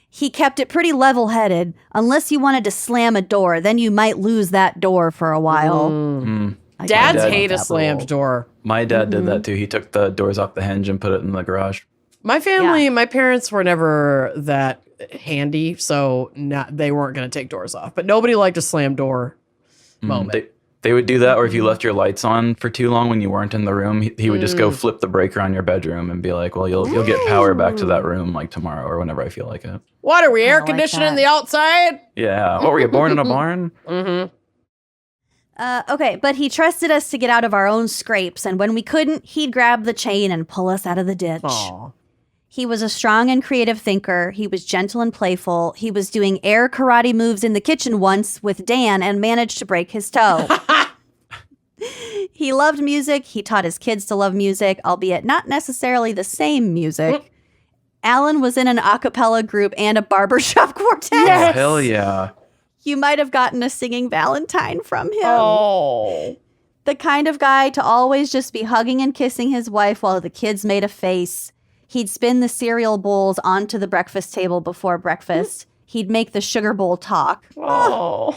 He kept it pretty level-headed. Unless you wanted to slam a door, then you might lose that door for a while. Dads hate a slammed door. My dad did that too. He took the doors off the hinge and put it in the garage. My family, my parents were never that handy, so they weren't going to take doors off. But nobody liked a slam door moment. They would do that, or if you left your lights on for too long when you weren't in the room, he would just go flip the breaker on your bedroom and be like, well, you'll get power back to that room like tomorrow or whenever I feel like it. What, are we air like conditioning that. the outside? Yeah. What, were you born in a barn? Okay, but he trusted us to get out of our own scrapes, and when we couldn't, he'd grab the chain and pull us out of the ditch. Aw. He was a strong and creative thinker. He was gentle and playful. He was doing air karate moves in the kitchen once with Dan and managed to break his toe. He loved music. He taught his kids to love music, albeit not necessarily the same music. Alan was in an a cappella group and a barbershop quartet. Yes. Oh, hell yeah. You might have gotten a singing Valentine from him. Oh. The kind of guy to always just be hugging and kissing his wife while the kids made a face. He'd spin the cereal bowls onto the breakfast table before breakfast. He'd make the sugar bowl talk. Oh.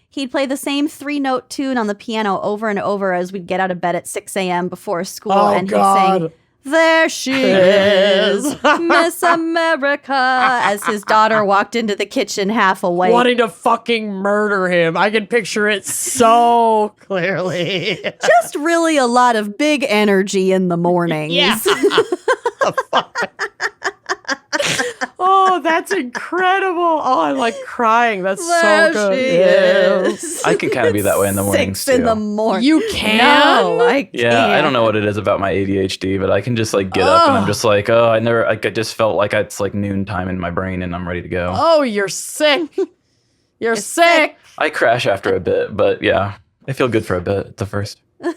He'd play the same 3-note tune on the piano over and over as we'd get out of bed at 6 a.m. before school. And he'd sing, "There she is, Miss America," as his daughter walked into the kitchen half awake. Wanting to fucking murder him. I can picture it so clearly. Just really a lot of big energy in the mornings. Yeah. Oh, that's incredible. Oh, I'm like crying. That's There so good. she is. I can kind of be that way in the mornings 6 in the too. morning. You can? No, I can't. Yeah, I don't know what it is about my ADHD, but I can just like get up and I'm just like, oh, I just felt like it's like noontime in my brain and I'm ready to go. Oh, you're sick. You're sick. I crash after a bit, but yeah, I feel good for a bit at the first. All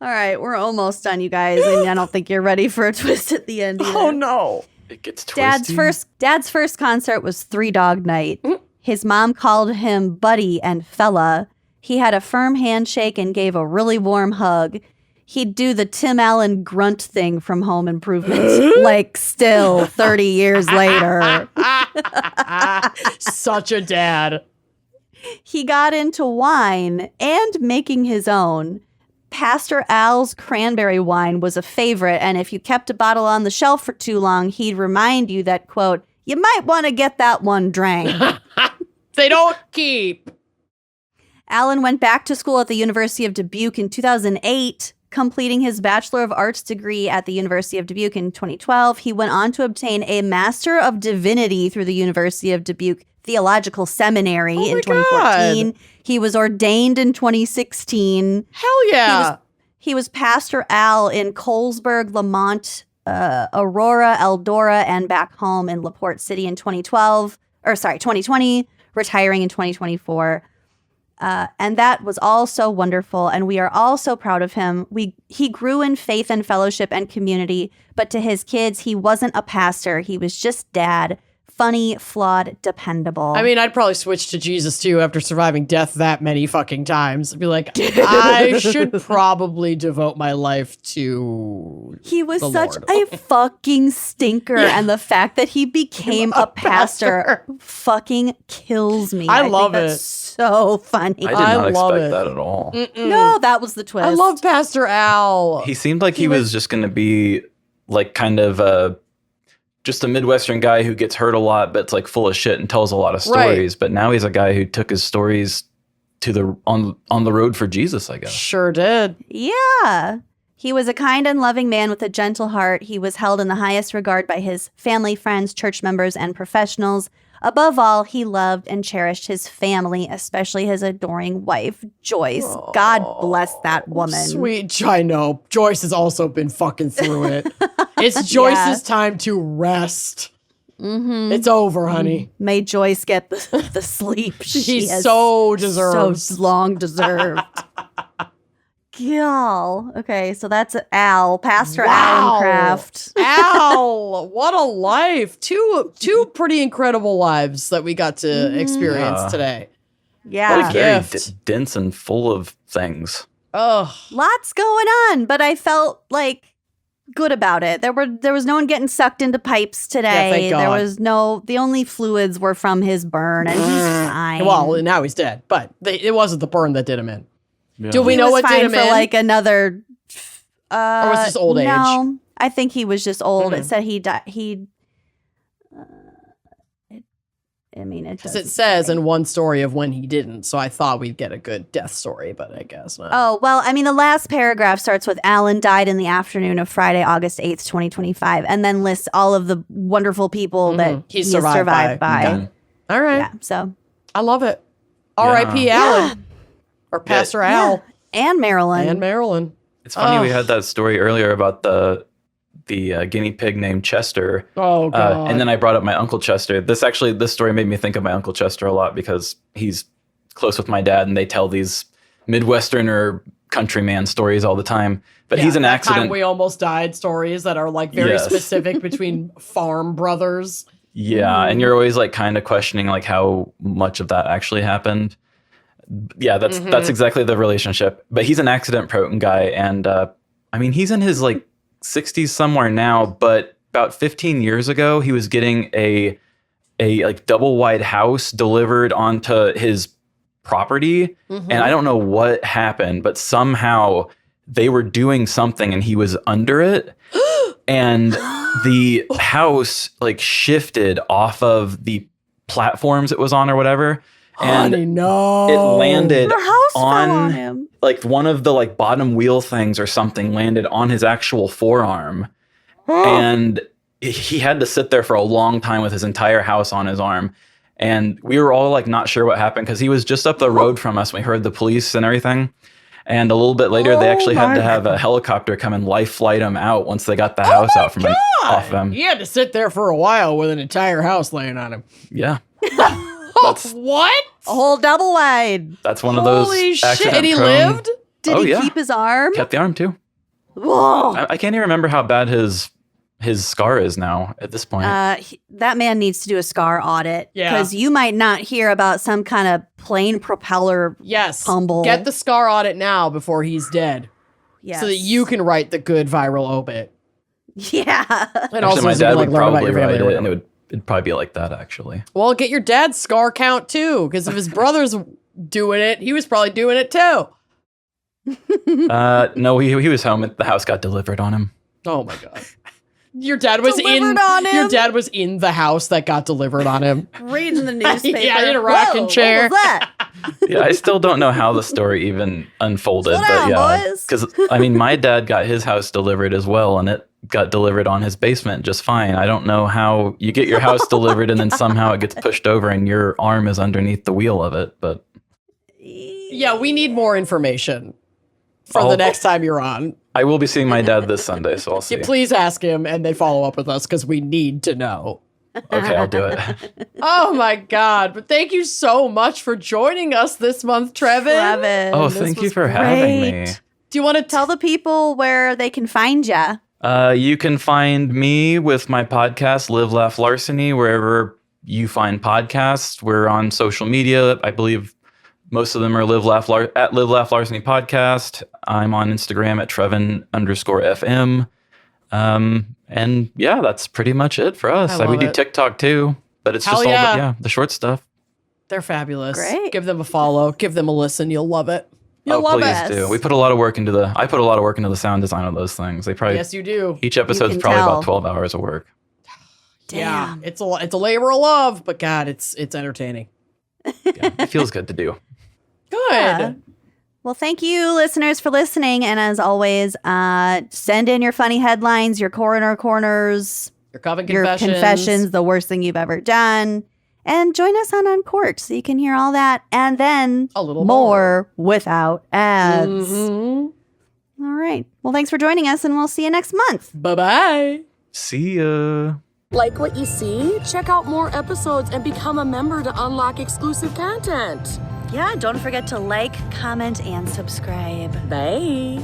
right, we're almost done, you guys, and I don't think you're ready for a twist at the end either. Oh, no. It gets twisty. Dad's first concert was 3 Dog Night. His mom called him buddy and fella. He had a firm handshake and gave a really warm hug. He'd do the Tim Allen grunt thing from Home Improvement, like still 30 years later. Such a dad. He got into wine and making his own. Pastor Al's cranberry wine was a favorite, and if you kept a bottle on the shelf for too long, he'd remind you that, quote, you might want to get that one drank. They don't keep. Alan went back to school at the University of Dubuque in 2008, completing his Bachelor of Arts degree at the University of Dubuque in 2012. He went on to obtain a Master of Divinity through the University of Dubuque Theological Seminary in 2014. God. He was ordained in 2016. Hell yeah. He was Pastor Al in Colesburg, Lamont, Aurora, Eldora, and back home in LaPorte City in 2020, retiring in 2024. And that was all so wonderful, and we are all so proud of him. He grew in faith and fellowship and community, but to his kids, he wasn't a pastor. He was just dad, funny, flawed, dependable. I mean, I'd probably switch to Jesus too after surviving death that many fucking times. I'd be like, I should probably devote my life to he was the such Lord. a fucking stinker, and the fact that he became a pastor fucking kills me. I love think that's it. so funny. I did I not love expect it. that at all. No, that was the twist. I love Pastor Al. He seemed like he was just going to be like kind of just a Midwestern guy who gets hurt a lot, but's like full of shit and tells a lot of stories. But now he's a guy who took his stories to the on the road for Jesus, I guess. Sure did. Yeah. He was a kind and loving man with a gentle heart. He was held in the highest regard by his family, friends, church members, and professionals. Above all, he loved and cherished his family, especially his adoring wife, Joyce. God bless that woman. Sweet. I know. Joyce has also been fucking through it. It's Joyce's time to rest. It's over, honey. May Joyce get the sleep She's has so deserved. So long deserved. Y'all. Okay, so that's Al, Pastor Alan Kraft. Al, what a life. Two pretty incredible lives that we got to experience today. Yeah. What a Very gift. dense and full of things. Ugh. Lots going on, but I felt like good about it. There was no one getting sucked into pipes today. thank God. There was the only fluids were from his burn, and he's fine. Well, now he's dead, but it wasn't the burn that did him in. Yeah. Do we he know was what fine did him for in? like another. Or was this old age? No, I think he was just old. Mhm. It said he died. It Because it doesn't says say. in one story of when he didn't, so I thought we'd get a good death story, but I guess not. Oh, well, I mean, the last paragraph starts with Alan died in the afternoon of Friday, August 8th, 2025, and then lists all of the wonderful people that He he survived by. by. Okay. All right. Yeah, so. I love it. R.I.P. Alan. Or Pastor Al. And Marilyn. And Marilyn. It's funny we Ugh. had that story earlier about the guinea pig named Chester. Oh, God. And then I brought up my Uncle Chester. This story made me think of my Uncle Chester a lot because he's close with my dad and they tell these Midwestern or countryman stories all the time. But he's an that accident. Time we almost died stories that are like very Yes. specific between farm brothers. Yeah. And you're always like kind of questioning like how much of that actually happened. Yeah, that's exactly the relationship. But he's an accident prone guy. And I mean, he's in his like 60s somewhere now, but about 15 years ago, he was getting a like double wide house delivered onto his property. And I don't know what happened, but somehow they were doing something and he was under it. And the house like shifted off of the platforms it was on or whatever. And Honey, no. it landed The house fell on on him. like one of the like bottom wheel things or something landed on his actual forearm. And he had to sit there for a long time with his entire house on his arm. And we were all like not sure what happened because he was just up the road from us. We heard the police and everything. And a little bit later, they actually had to have a helicopter come and life flight him out once they got the house out from off him. He had to sit there for a while with an entire house laying on him. Yeah. What? A whole double wide. That's one of those Holy shit. accident And he prone- lived? Did Oh, he yeah. keep his arm? Kept the arm too. Whoa. I can't even remember how bad his scar is now at this point. That man needs to do a scar audit. Yeah. Because you might not hear about some kind of plane propeller. Yes. Humble. Get the scar audit now before he's dead. Yes. So that you can write the good viral obit. Yeah. And Actually, also my so you dad can, like, would learn about probably your family write or it, and whatever. it'd probably be like that, actually. Well, get your dad's scar count too, because if his brother's doing it, he was probably doing it too. No, he was home. The house got delivered on him. Oh my god. Your dad was Delivered on him? Your dad was in the house that got delivered on him. Reading the newspaper. Yeah, in a rocking Whoa, chair. What was that? Yeah, I still don't know how the story even unfolded, Slow but down, yeah, boys. because I mean, my dad got his house delivered as well, and it got delivered on his basement just fine. I don't know how you get your house delivered and then somehow it gets pushed over and your arm is underneath the wheel of it. But Yeah, we need more information for the next time you're on. I will be seeing my dad this Sunday, so I'll see. Yeah, please ask him and then follow up with us because we need to know. Okay, I'll do it. Oh my God. But thank you so much for joining us this month, Trevin. Trevin. Oh, this thank you was for having me. great. Do you want to Tell the people where they can find you. You can find me with my podcast, Live, Laugh, Larceny, wherever you find podcasts. We're on social media. I believe most of them are at Live Laugh Larceny Podcast. I'm on Instagram at Trevin_FM. And yeah, that's pretty much it for us. We do TikTok too, but it's just all the short stuff. They're fabulous. Great. Give them a follow. Give them a listen. You'll love it. You'll love please it. do. I put a lot of work into the sound design of those things. They probably Yes, you do. Each episode's probably about 12 hours of work. Damn. Yeah, it's a labor of love, but God, it's entertaining. Yeah, it feels good to do. Good. Yeah. Well, thank you, listeners, for listening. And as always, send in your funny headlines, your coroner corners, Your coven your confessions, the worst thing you've ever done. And join us on Uncorked so you can hear all that and then a little more without ads. Mm-hmm. All right. Well, thanks for joining us, and we'll see you next month. Bye-bye. See ya. Like what you see? Check out more episodes and become a member to unlock exclusive content. Yeah, don't forget to like, comment, and subscribe. Bye.